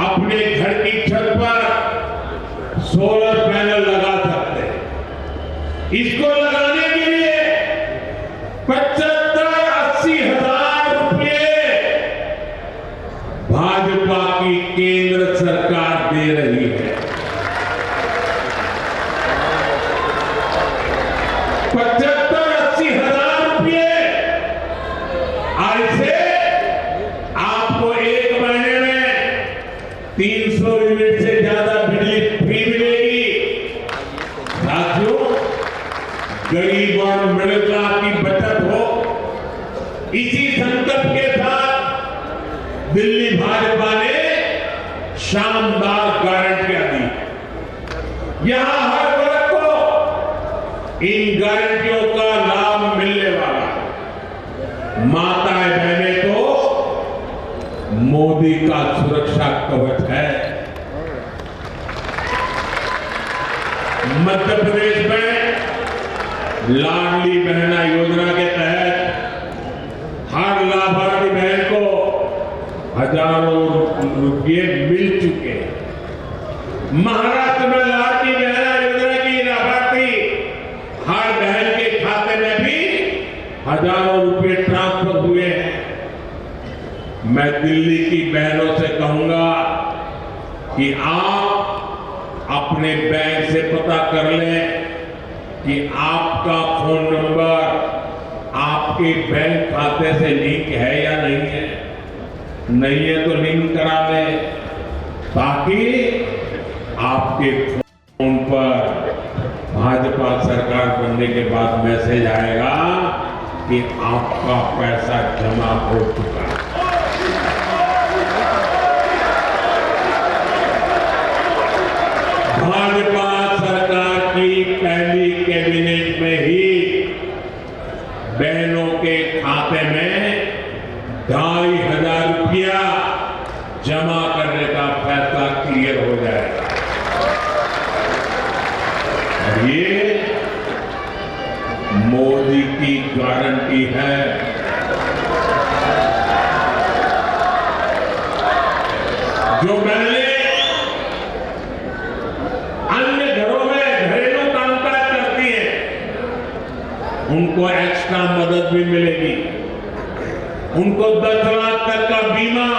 अपने घर की छत पर सोलर पैनल लगा सकते हैं। इसको लगाने के लिए 75-80 हजार रुपये भाजपा की केंद्र सरकार दे रही है। 75-80 हजार रुपये, और इसे आपको एक महीने में 300 यूनिट से ज्यादा बिजली फ्री मिलेगी। साथियों, गरीब और मिडिल क्लास की बचत हो, इसी संकल्प के साथ दिल्ली भाजपा ने शानदार गारंटियां दी। यहां हर वर्ग को इन गारंटियों का लाभ मिलने वाला है। माताएं बहनें तो मोदी का सुरक्षा कवच है। मध्य प्रदेश में लाडली बहना योजना के तहत हर लाभार्थी बहन को हजारों रुपये मिल चुके हैं। महाराष्ट्र में लाडली बहना योजना की लाभार्थी हर बहन के खाते में भी हजारों रुपये ट्रांसफर हुए हैं। मैं दिल्ली की बहनों से कहूंगा कि आप अपने बैंक से पता कर लें कि आपका फोन नंबर आपके बैंक खाते से लिंक है या नहीं है। नहीं है तो लिंक करा लें, ताकि आपके फोन पर भाजपा सरकार बनने के बाद मैसेज आएगा कि आपका पैसा जमा हो चुका है। भाजपा सरकार की पहली कैबिनेट में ही बहनों के खाते में 2500 रुपया जमा करने का फैसला क्लियर हो जाएगा। और ये मोदी की गारंटी है। जो बहनें अन्य घरों में घरेलू कामकाज करती हैं, उनको एक्स्ट्रा मदद भी मिलेगी। उनको 10 लाख तक का बीमा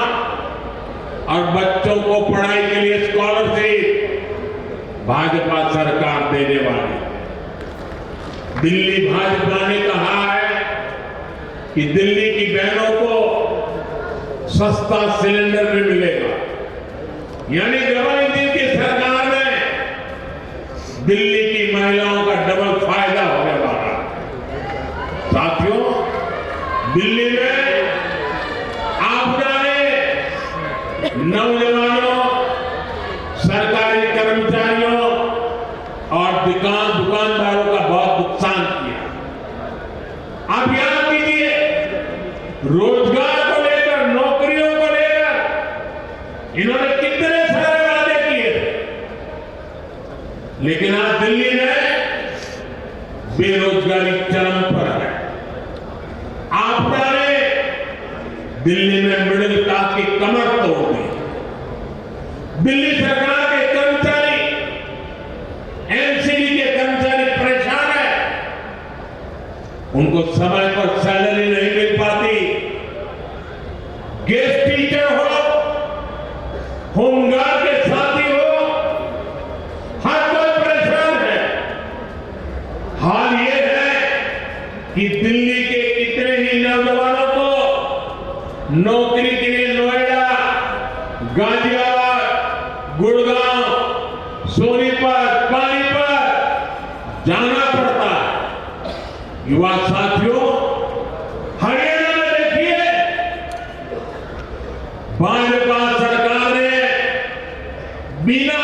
और बच्चों को पढ़ाई के लिए स्कॉलरशिप भाजपा सरकार देने वाली है। दिल्ली भाजपा ने कहा है कि दिल्ली की बहनों को सस्ता सिलेंडर भी मिलेगा। यानी जवाई दिन की सरकार में दिल्ली की महिलाओं का डबल फायदा होने वाला है। साथियों, दिल्ली में आप जाने नौजवानों, सरकारी कर्मचारियों और दुकानदारों का बहुत नुकसान किया। आप याद कीजिए, रोजगार को लेकर, नौकरियों को लेकर इन्होंने कितने सारे वादे किए थे, लेकिन आज दिल्ली में बेरोजगारी चरम पर है। आपदा ने दिल्ली में मिडिल क्लास की कमर तोड़ दी। दिल्ली सरकार के कर्मचारी, एमसीडी के कर्मचारी परेशान है, उनको समय पर सैलरी नहीं मिल पाती। गेस्ट टीचर हो, होमगार्ड के साथी हो, हर कोई परेशान है। हाल ये है कि दिल्ली के कितने ही नौजवानों को नौकरी के लिए नोएडा, गाजियाबाद, गुड़गांव, सोनीपत, पानीपत जाना पड़ता है। युवा साथियों, हरियाणा में देखिए, भाजपा सरकार ने बिना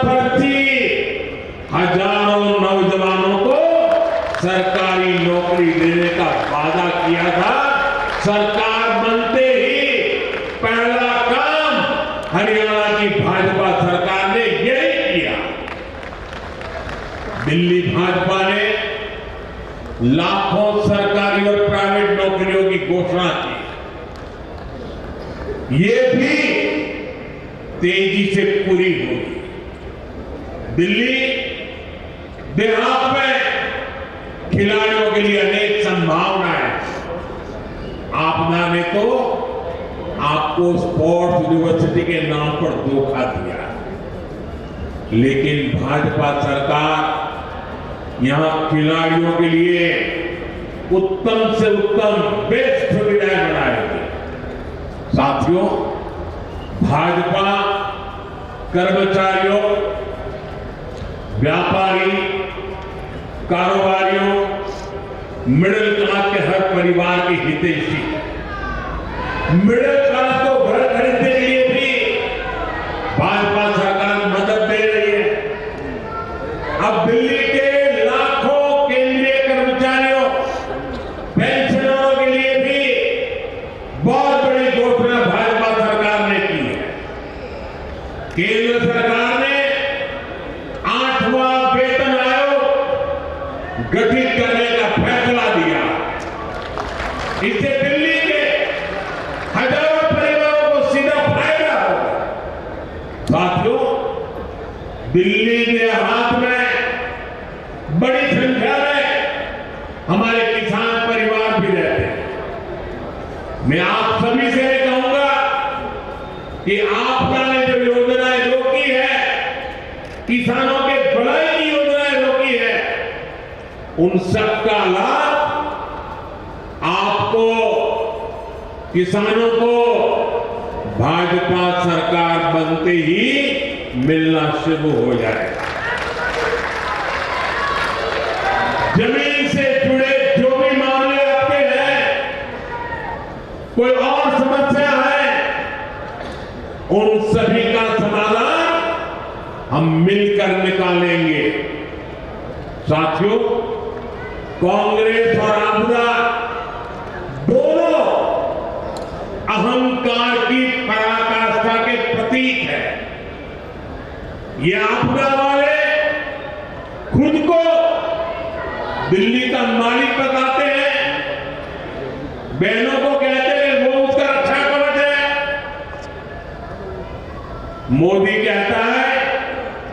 खर्ची हजारों नौजवानों को सरकारी नौकरी देने का वादा किया था। सरकार बनते ही पहला काम हरियाणा की भाजपा सरकार ने यही किया। दिल्ली भाजपा ने लाखों सरकारी और प्राइवेट नौकरियों की घोषणा की। ये भी तेजी से पूरी होगी। दिल्ली देहात में खिलाड़ियों के लिए अनेक संभावनाएं। आपदा ने तो आपको स्पोर्ट्स यूनिवर्सिटी के नाम पर धोखा दिया, लेकिन भाजपा सरकार यहां खिलाड़ियों के लिए उत्तम से उत्तम बेस्ट सुविधाएं बनाएगी। साथियों, भाजपा कर्मचारियों, व्यापारी, कारोबारियों, मिडिल क्लास के हर परिवार की हितैषी। मिडिल क्लास को घर खरीदने के लिए भी भाजपा सरकार मदद दे रही है। अब दिल्ली के लाखों केंद्रीय कर्मचारियों, पेंशनरों के लिए भी बहुत बड़ी घोषणा भाजपा सरकार ने की है। केंद्र सरकार ने 8वां वेतन आयोग गठित करने का फैसला दिया। इससे दिल्ली के हजारों परिवारों को सीधा फायदा होगा। साथियों, दिल्ली के हाथ में बड़ी संख्या में हमारे किसान परिवार भी रहते हैं। मैं आप सभी से कहूंगा कि आपका ने जो योजनाएं रोकी है, किसानों के भलाई की योजनाएं रोकी है, उन सबका लाभ आपको, किसानों को भाजपा सरकार बनते ही मिलना शुरू हो जाएगा। जमीन से जुड़े जो भी मामले आपके हैं, कोई और समस्या है, उन सभी का समाधान हम मिलकर निकालेंगे। साथियों, कांग्रेस और आपदा दोनों अहंकार की पराकाष्ठा के प्रतीक है। ये आपदा वाले खुद को दिल्ली का मालिक बताते हैं, बहनों को कहते हैं वो उसका रक्षा कवच है। मोदी कहता है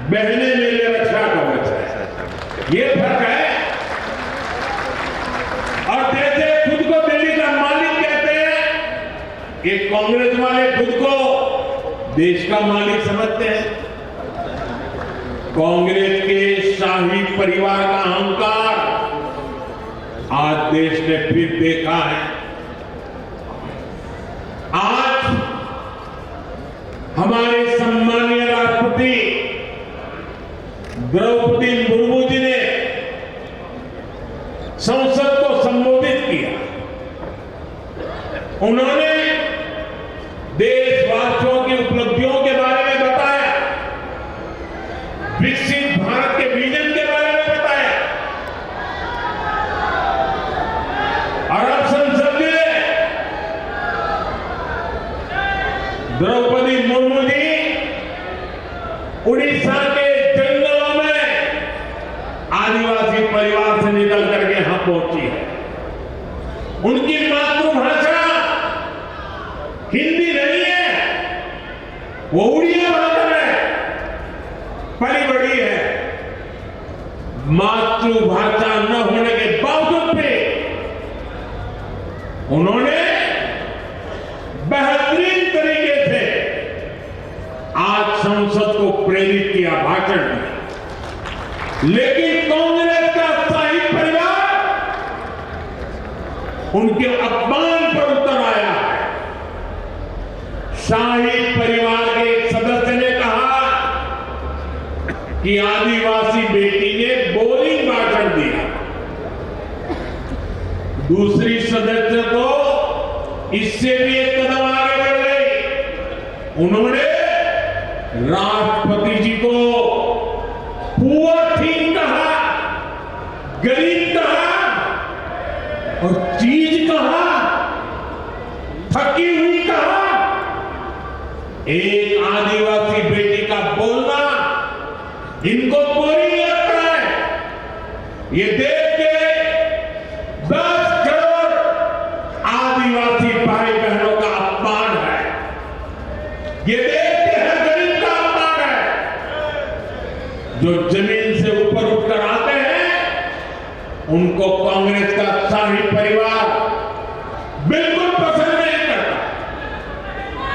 बहनें मेरे रक्षा कवच है। ये फर्क है। और जैसे खुद को दिल्ली का मालिक कहते हैं, ये कांग्रेस वाले खुद को देश का मालिक समझते हैं। कांग्रेस के शाही परिवार का अहंकार आज देश ने फिर देखा है। आज हमारे सम्मानीय राष्ट्रपति द्रौपदी मुर्मू जी ने संसद को संबोधित किया। उन्होंने देशवासियों की उपलब्धियों के बारे में बताया, विकसित भारत के विजन के बारे में बताया पहुंची है। उनकी मातृभाषा हिंदी नहीं है, वो उड़िया भाषा में पली बड़ी है। मातृभाषा न होने के बावजूद भी उन्होंने बेहतरीन तरीके से आज संसद को प्रेरित किया भाषण में। लेकिन कांग्रेस का शाही परिवार उनके अपमान पर उतर आया है। शाही परिवार के एक सदस्य ने कहा कि आदिवासी बेटी ने बोरिंग भाषण दिया। दूसरी सदस्य तो इससे भी एक कदम आगे बढ़ गई। उन्होंने राष्ट्रपति जी को पुअर थीन कहा, गरीब कहा और चीज कहा, थकी हुई कहा। एक आदिवासी बेटी का बोलना इनको बोरिंग लगता है। ये देश के 10 करोड़ आदिवासी भाई बहनों का अपमान है। ये देश के हर गरीब का अपमान है। जो जमीन से ऊपर उठकर आते हैं उनको कांग्रेस का शाही परिवार बिल्कुल पसंद नहीं करता।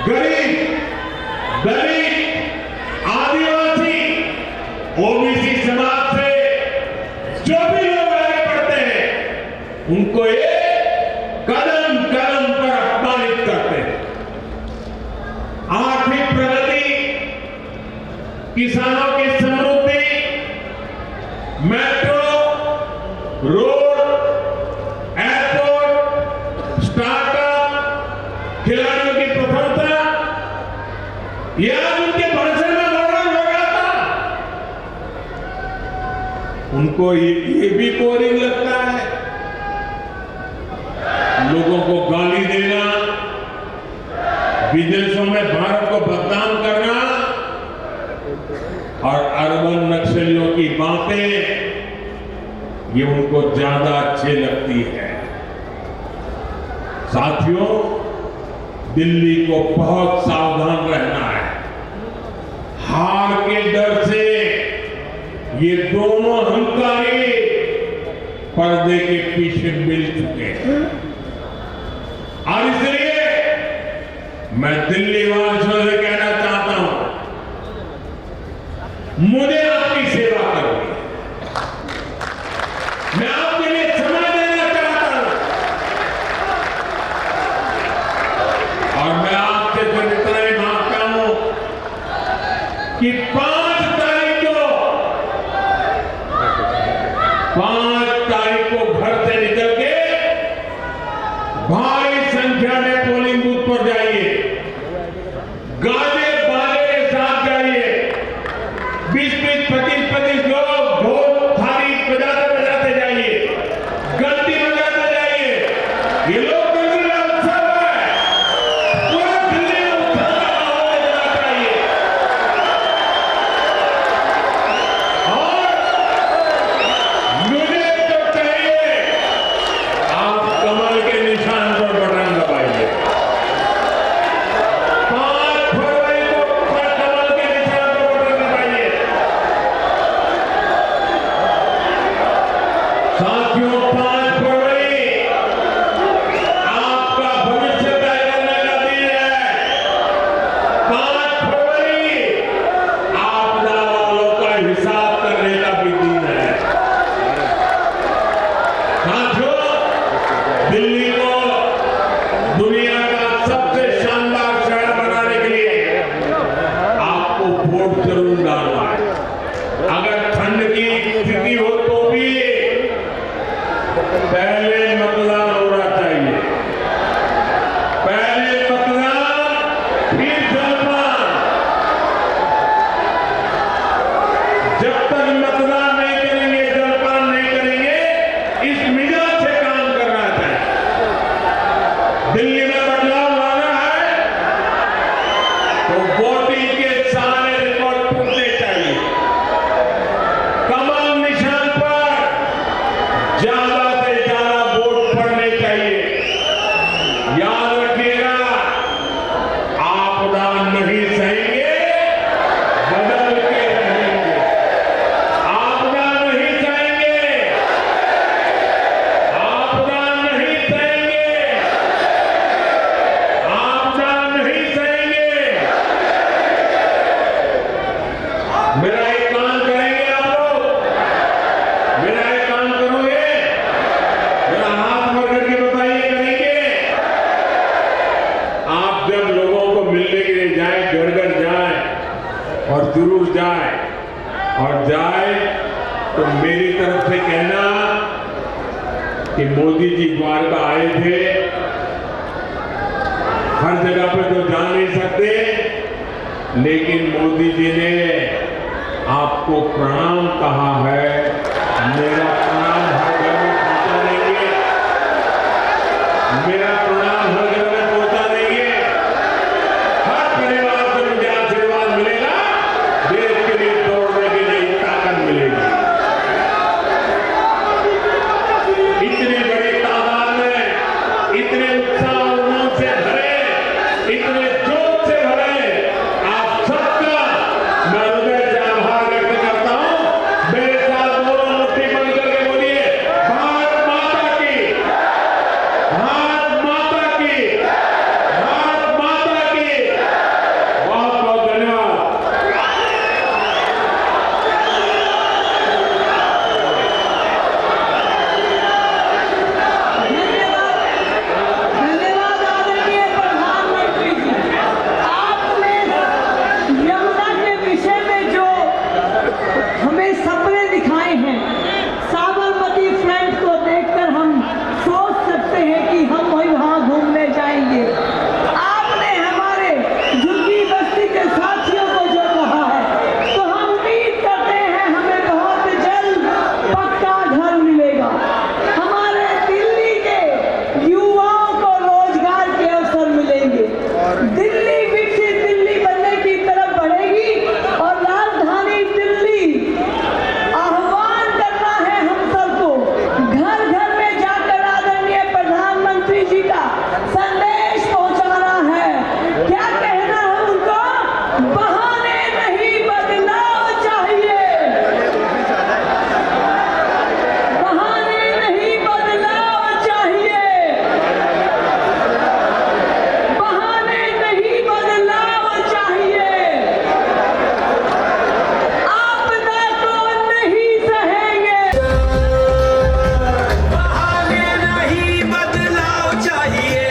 गरीब, दलित, आदिवासी, ओबीसी समाज से जो भी लोग आगे बढ़ते हैं उनको ये कदम कदम पर अपमानित करते हैं। आर्थिक प्रगति, किसानों की समृद्धि, मेट्रो, रोड, एयरपोर्ट, स्टार्टअप, खिलाड़ियों की प्रफुल्लता, यह उनके भाषण में वर्णन हो रहा था। उनको ये भी बोरिंग लगता है। लोगों को गाली देना, विदेशों में भारत को बदनाम करना और अरबन नक्सलियों की बातें, ये उनको ज्यादा अच्छी लगती है। साथियों, दिल्ली को बहुत सावधान रहना है। हार के डर से ये दोनों हंकारी पर्दे के पीछे मिल चुके हैं और इसलिए मैं दिल्ली वासियों से कहना चाहता हूं, मुझे आपकी सेवा करनी है। मैं आपके लिए समय देना चाहता हूं और मैं आपसे तो इतना ही मांगता हूं कि 5 तारीख को घर से निकल के भारी संख्या में पोलिंग बूथ पर जाइए, गाजे बाजे के साथ जाइए। 20-20, 25-25 लोग ढोल थाली बजाते बजाते जाइए, घंटी बजाते जाइए। ये लोग दिल्ली का उत्सव है, पूरे दिल्ली में उत्सव का माहौल होना चाहिए। और मुझे तो चाहिए आप कमल के निशान पर बटन दबाइए। 5 फरवरी को कमल के निशान पर बटन दबाइए। साथियों, 5 फरवरी आपका भविष्य तय करने का दिन है। 5 फरवरी आपदा वालों का हिसाब करने का भी दिन है। साथियों, दिल्ली को दुनिया का सबसे शानदार शहर बनाने के लिए आपको वोट जरूर डालना है। अगर ठंड की स्थिति हो तो भी पहले मतदान होना चाहिए। पहले मतदान, फिर जलपान। जब तक मतदान नहीं करेंगे, जलपान नहीं करेंगे, इस मिजाज से काम करना चाहिए। दिल्ली में बदलाव लाना है तो वोटिंग के सारे रिकॉर्ड टूटने चाहिए। कमल निशान पर ज्यादा से जरूर जाए, और जाए तो मेरी तरफ से कहना कि मोदी जी द्वारका आए थे। हर जगह पर तो जा नहीं सकते, लेकिन मोदी जी ने आपको प्रणाम कहा है। मेरा प्रणाम हर घर में पहुंचा देंगे, मेरा प्रणाम हर घर में पहुंचा देंगे। हर परिवार से मुझे आशीर्वाद मिलेगा, देश के लिए दौड़ने की नई ताकत मिलेगी। इतनी बड़ी तादाद में, इतने उत्साह उमंग से भरे, इतने जोश से भरे आप सबका मैं हृदय से आभार व्यक्त करता हूं। मेरे साथ दोनों मुट्ठी बंद करके बोलिए, भारत माता की, भारत माता की, भारत माता की। बहुत बहुत धन्यवाद। धन्यवाद आदरणीय प्रधानमंत्री जी। आपने यमुना के विषय में जो हमें सपने दिखाए हैं, साबरमती फ्रंट को देखकर हम सोच सकते हैं कि हम वहाँ घूमने जाएंगे। आपने हमारे झुग्गी बस्ती के साथियों को जो कहा है, तो हम उम्मीद करते हैं हमें बहुत जल्द पक्का घर मिलेगा। हमारे दिल्ली के युवाओं को रोजगार के अवसर मिलेंगे। दिल्ली विकसित दिल्ली बनने की तरफ बढ़ेगी, और राजधानी दिल्ली आह्वान करना है हम सबको, घर घर में जाकर आदरणीय प्रधानमंत्री जी का संदेश पहुंचाना है। क्या कहना है उनको? बहाने नहीं, बदलाव चाहिए। बहाने नहीं, बदलाव चाहिए। बहाने नहीं, बदलाव चाहिए। आपदा को नहीं सहेंगे। बहाने नहीं, बदलाव चाहिए।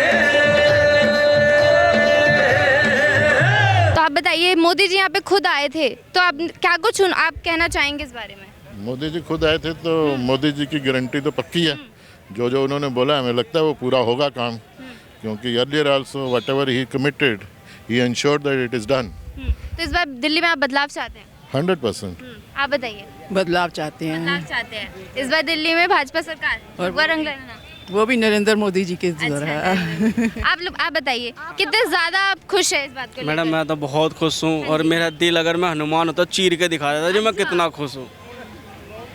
तो आप बताइए, मोदी जी यहाँ पे खुद आए थे, तो आप क्या कुछ आप कहना चाहेंगे इस बारे में? मोदी जी खुद आए थे तो मोदी जी की गारंटी तो पक्की है। जो जो उन्होंने बोला हमें लगता है वो पूरा होगा काम, क्योंकि earlier also what ever he committed he ensured that it is done तो इस बार दिल्ली में आप बदलाव चाहते हैं? 100%। आप बताइए। बदलाव चाहते हैं, बदलाव चाहते हैं। इस बार दिल्ली में भाजपा सरकार और- वो रंग लाना। वो भी नरेंद्र मोदी जी के द्वारा। आप बताइए, कितने ज्यादा आप खुश हैं इस बात को मैडम लेकर? मैं तो बहुत खुश हूँ, और मेरा दिल अगर मैं हनुमान होता चीर के दिखा देता जो मैं कितना खुश हूँ।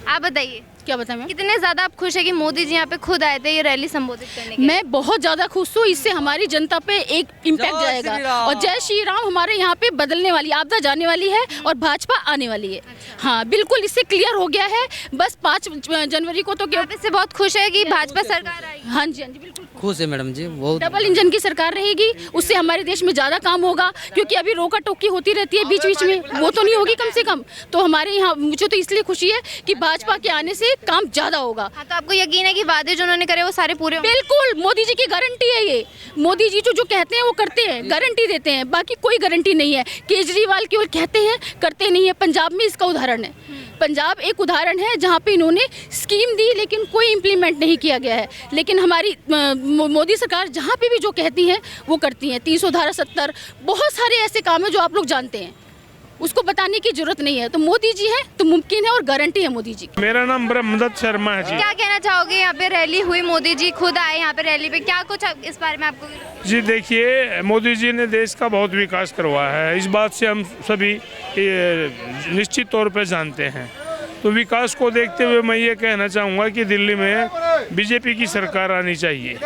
आप बताइए, क्या बताएं मैम? कितने ज्यादा आप खुश है कि मोदी जी यहाँ पे खुद आए थे ये रैली संबोधित करने के लिए? मैं बहुत ज़्यादा खुश हूँ। इससे हमारी जनता पे एक इम्पैक्ट जाएगा, और जय श्री राम हमारे यहाँ पे बदलने वाली, आपदा जाने वाली है और भाजपा आने वाली है। हाँ बिल्कुल, इससे क्लियर हो गया है। बस 5 जनवरी को तो क्या आप इससे बहुत खुश है कि भाजपा सरकार आई? हाँ जी बिल्कुल खुश है मैडम जी, बहुत डबल इंजन की सरकार रहेगी, उससे हमारे देश में ज़्यादा काम होगा। क्योंकि अभी रोका टोकी होती रहती है बीच बीच में, वो तो नहीं होगी कम से कम। तो हमारे यहाँ मुझे तो इसलिए खुशी है कि भाजपा के आने से काम ज़्यादा होगा। हाँ, तो आपको यकीन है कि वादे जो उन्होंने करे वो सारे पूरे होंगे? बिल्कुल, मोदी जी की गारंटी है ये। मोदी जी जो कहते हैं वो करते हैं, गारंटी देते हैं, बाकी कोई गारंटी नहीं है। केजरीवाल केवल कहते हैं, करते नहीं है। पंजाब में इसका उदाहरण है। पंजाब एक उदाहरण है जहाँ पे इन्होंने स्कीम दी लेकिन कोई इम्प्लीमेंट नहीं किया गया है। लेकिन हमारी मोदी सरकार जहाँ पे भी जो कहती है वो करती है। 300 धारा 70 बहुत सारे ऐसे काम है जो आप लोग जानते हैं, उसको बताने की जरूरत नहीं है। तो मोदी जी है तो मुमकिन है, और गारंटी है मोदी जी की। मेरा नाम ब्रह्मदत्त शर्मा है जी। क्या कहना चाहोगे, यहाँ पे रैली हुई, मोदी जी खुद आए यहाँ पे रैली पे, क्या कुछ इस बारे में आपको? जी देखिए, मोदी जी ने देश का बहुत विकास करवाया है, इस बात से हम सभी निश्चित तौर पर जानते हैं। तो विकास को देखते हुए मैं ये कहना चाहूँगा कि दिल्ली में बीजेपी की सरकार आनी चाहिए। इस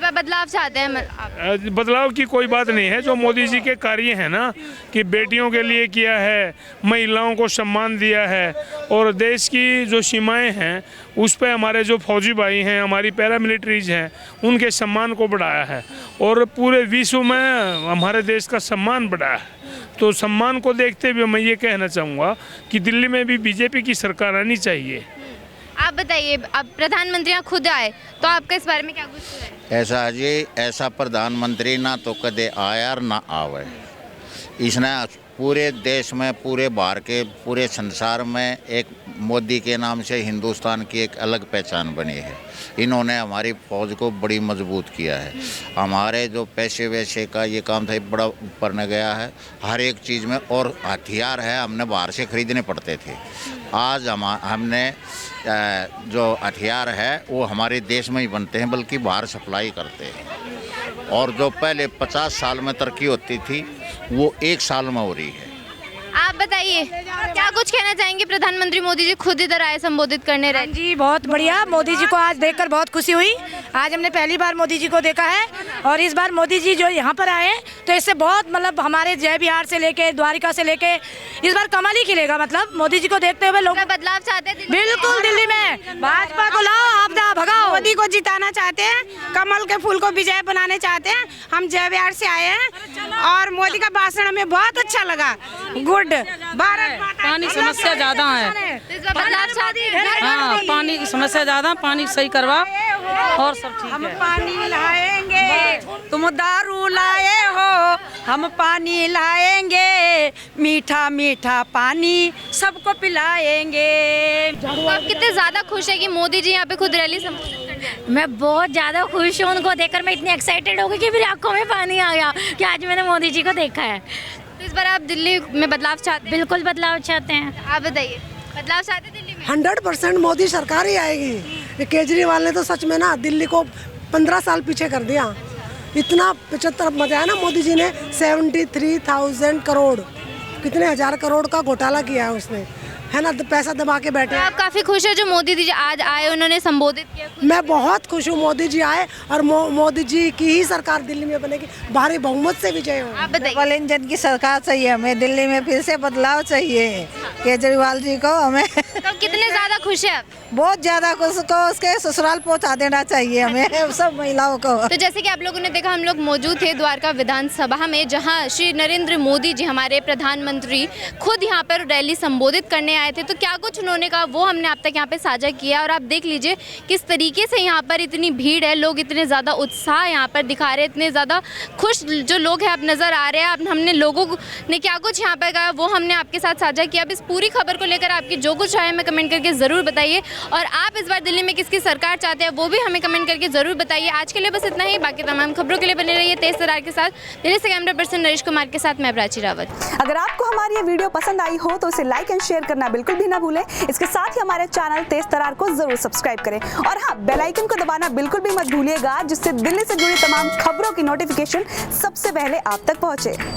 बार बदलाव चाहते हैं आप? बदलाव की कोई बात नहीं है। जो मोदी जी के कार्य हैं ना, कि बेटियों के लिए किया है, महिलाओं को सम्मान दिया है, और देश की जो सीमाएं हैं उस पे हमारे जो फौजी भाई हैं, हमारी पैरामिलिट्रीज हैं, उनके सम्मान को बढ़ाया है, और पूरे विश्व में हमारे देश का सम्मान बढ़ाया है। तो सम्मान को देखते हुए मैं ये कहना चाहूँगा कि दिल्ली में भी बीजेपी की सरकार आनी चाहिए। आप बताइए, अब प्रधानमंत्री यहाँ खुद आए तो आपका इस बारे में क्या कुछ है? ऐसा जी, ऐसा प्रधानमंत्री ना तो कदे आया और ना आवे। इसने पूरे देश में, पूरे बाहर के, पूरे संसार में एक मोदी के नाम से हिंदुस्तान की एक अलग पहचान बनी है। इन्होंने हमारी फौज को बड़ी मजबूत किया है। हमारे जो पैसे वैसे का ये काम था बड़ा ऊपर न गया है हर एक चीज़ में। और हथियार है हमने बाहर से खरीदने पड़ते थे, आज हमने जो हथियार है वो हमारे देश में ही बनते हैं, बल्कि बाहर सप्लाई करते हैं। और जो पहले 50 साल में तरक्की होती थी वो 1 साल में हो रही है। आप बताइए क्या कुछ कहना चाहेंगे? प्रधानमंत्री मोदी जी खुद इधर आए संबोधित करने रहे। जी बहुत बढ़िया, मोदी जी को आज देखकर बहुत खुशी हुई। आज हमने पहली बार मोदी जी को देखा है और इस बार मोदी जी जो यहाँ पर आए तो इससे बहुत मतलब हमारे जय बिहार से लेके द्वारिका से लेके इस बार कमल ही खिलेगा। मतलब मोदी जी को देखते हुए लोग बदलाव चाहते हैं बिल्कुल दिल्ली में भाजपा को लाओ, आप भगाओ। मोदी को जिताना चाहते हैं, कमल के फूल को विजय बनाने चाहते हैं। हम जय बिहार से आए हैं और मोदी का भाषण हमें बहुत अच्छा लगा। गुड भारत माता। पानी समस्या ज़्यादा है, हाँ पानी की समस्या ज़्यादा, पानी सही करवा और सब ठीक हम है। पानी लाएंगे, तुम दारू लाए हो, हम पानी लाएंगे, मीठा मीठा पानी सबको पिलाएंगे। तो आप कितने ज्यादा खुश है कि मोदी जी यहाँ पे खुद रैली संबोधित करने आए? मैं बहुत ज़्यादा खुश हूँ, उनको देखकर मैं इतनी एक्साइटेड हो गई कि मेरी आंखों में पानी आ गया कि आज मैंने मोदी जी को देखा है। तो इस बार आप दिल्ली में बदलाव चाहते हैं? बिल्कुल बदलाव चाहते हैं। आप बताइए, बदलाव चाहते हैं दिल्ली में? 100% मोदी सरकार ही आएगी। ये केजरीवाल ने तो सच में ना दिल्ली को 15 साल पीछे कर दिया। इतना 75 मचाया ना मोदी जी ने, 73,000 करोड़, कितने हजार करोड़ का घोटाला किया है उसने, है ना, पैसा दबा के बैठे। आप काफी खुश है जो मोदी जी आज आए, उन्होंने संबोधित किया? मैं बहुत खुश हूँ मोदी जी आए और मोदी जी की ही सरकार दिल्ली में बनेगी, भारी बहुमत से विजय हो। आप बताइए। डबल इंजन की सरकार चाहिए हमें, दिल्ली में फिर से बदलाव चाहिए केजरीवाल जी को हमें। तो कितने ज्यादा खुश है आप? बहुत ज्यादा खुश को उसके ससुराल पहुंचा देना चाहिए हमें सब महिलाओं को। तो जैसे कि आप लोगों ने देखा, हम लोग मौजूद थे द्वारका विधानसभा में, जहां श्री नरेंद्र मोदी जी हमारे प्रधानमंत्री खुद यहां पर रैली संबोधित करने आए थे। तो क्या कुछ उन्होंने कहा वो हमने आप तक यहाँ पे साझा किया और आप देख लीजिए किस तरीके से यहाँ पर इतनी भीड़ है, लोग इतने ज़्यादा उत्साह यहाँ पर दिखा रहे हैं, इतने ज़्यादा खुश जो लोग हैं आप नज़र आ रहे हैं। अब हमने लोगों ने क्या कुछ यहाँ पर कहा वो हमने आपके साथ साझा किया। अब इस पूरी खबर को लेकर आपकी जो कुछ है हमें कमेंट करके ज़रूर बताइए और आप इस बार दिल्ली में किसकी सरकार चाहते हैं वो भी हमें कमेंट करके ज़रूर बताइए। आज के लिए बस इतना ही, बाकी तमाम खबरों के लिए बने रहिए तेज तरार के साथ। दिल्ली से कैमरा पर्सन नरेश कुमार के साथ मैं प्राची रावत। अगर आपको हमारी ये वीडियो पसंद आई हो तो इसे लाइक एंड शेयर करना बिल्कुल भी ना भूलें। इसके साथ ही हमारे चैनल तेज तरार को जरूर सब्सक्राइब करें और हाँ, बेल आइकन को दबाना बिल्कुल भी मत भूलिएगा, जिससे दिल्ली से जुड़ी तमाम खबरों की नोटिफिकेशन सबसे पहले आप तक पहुंचे।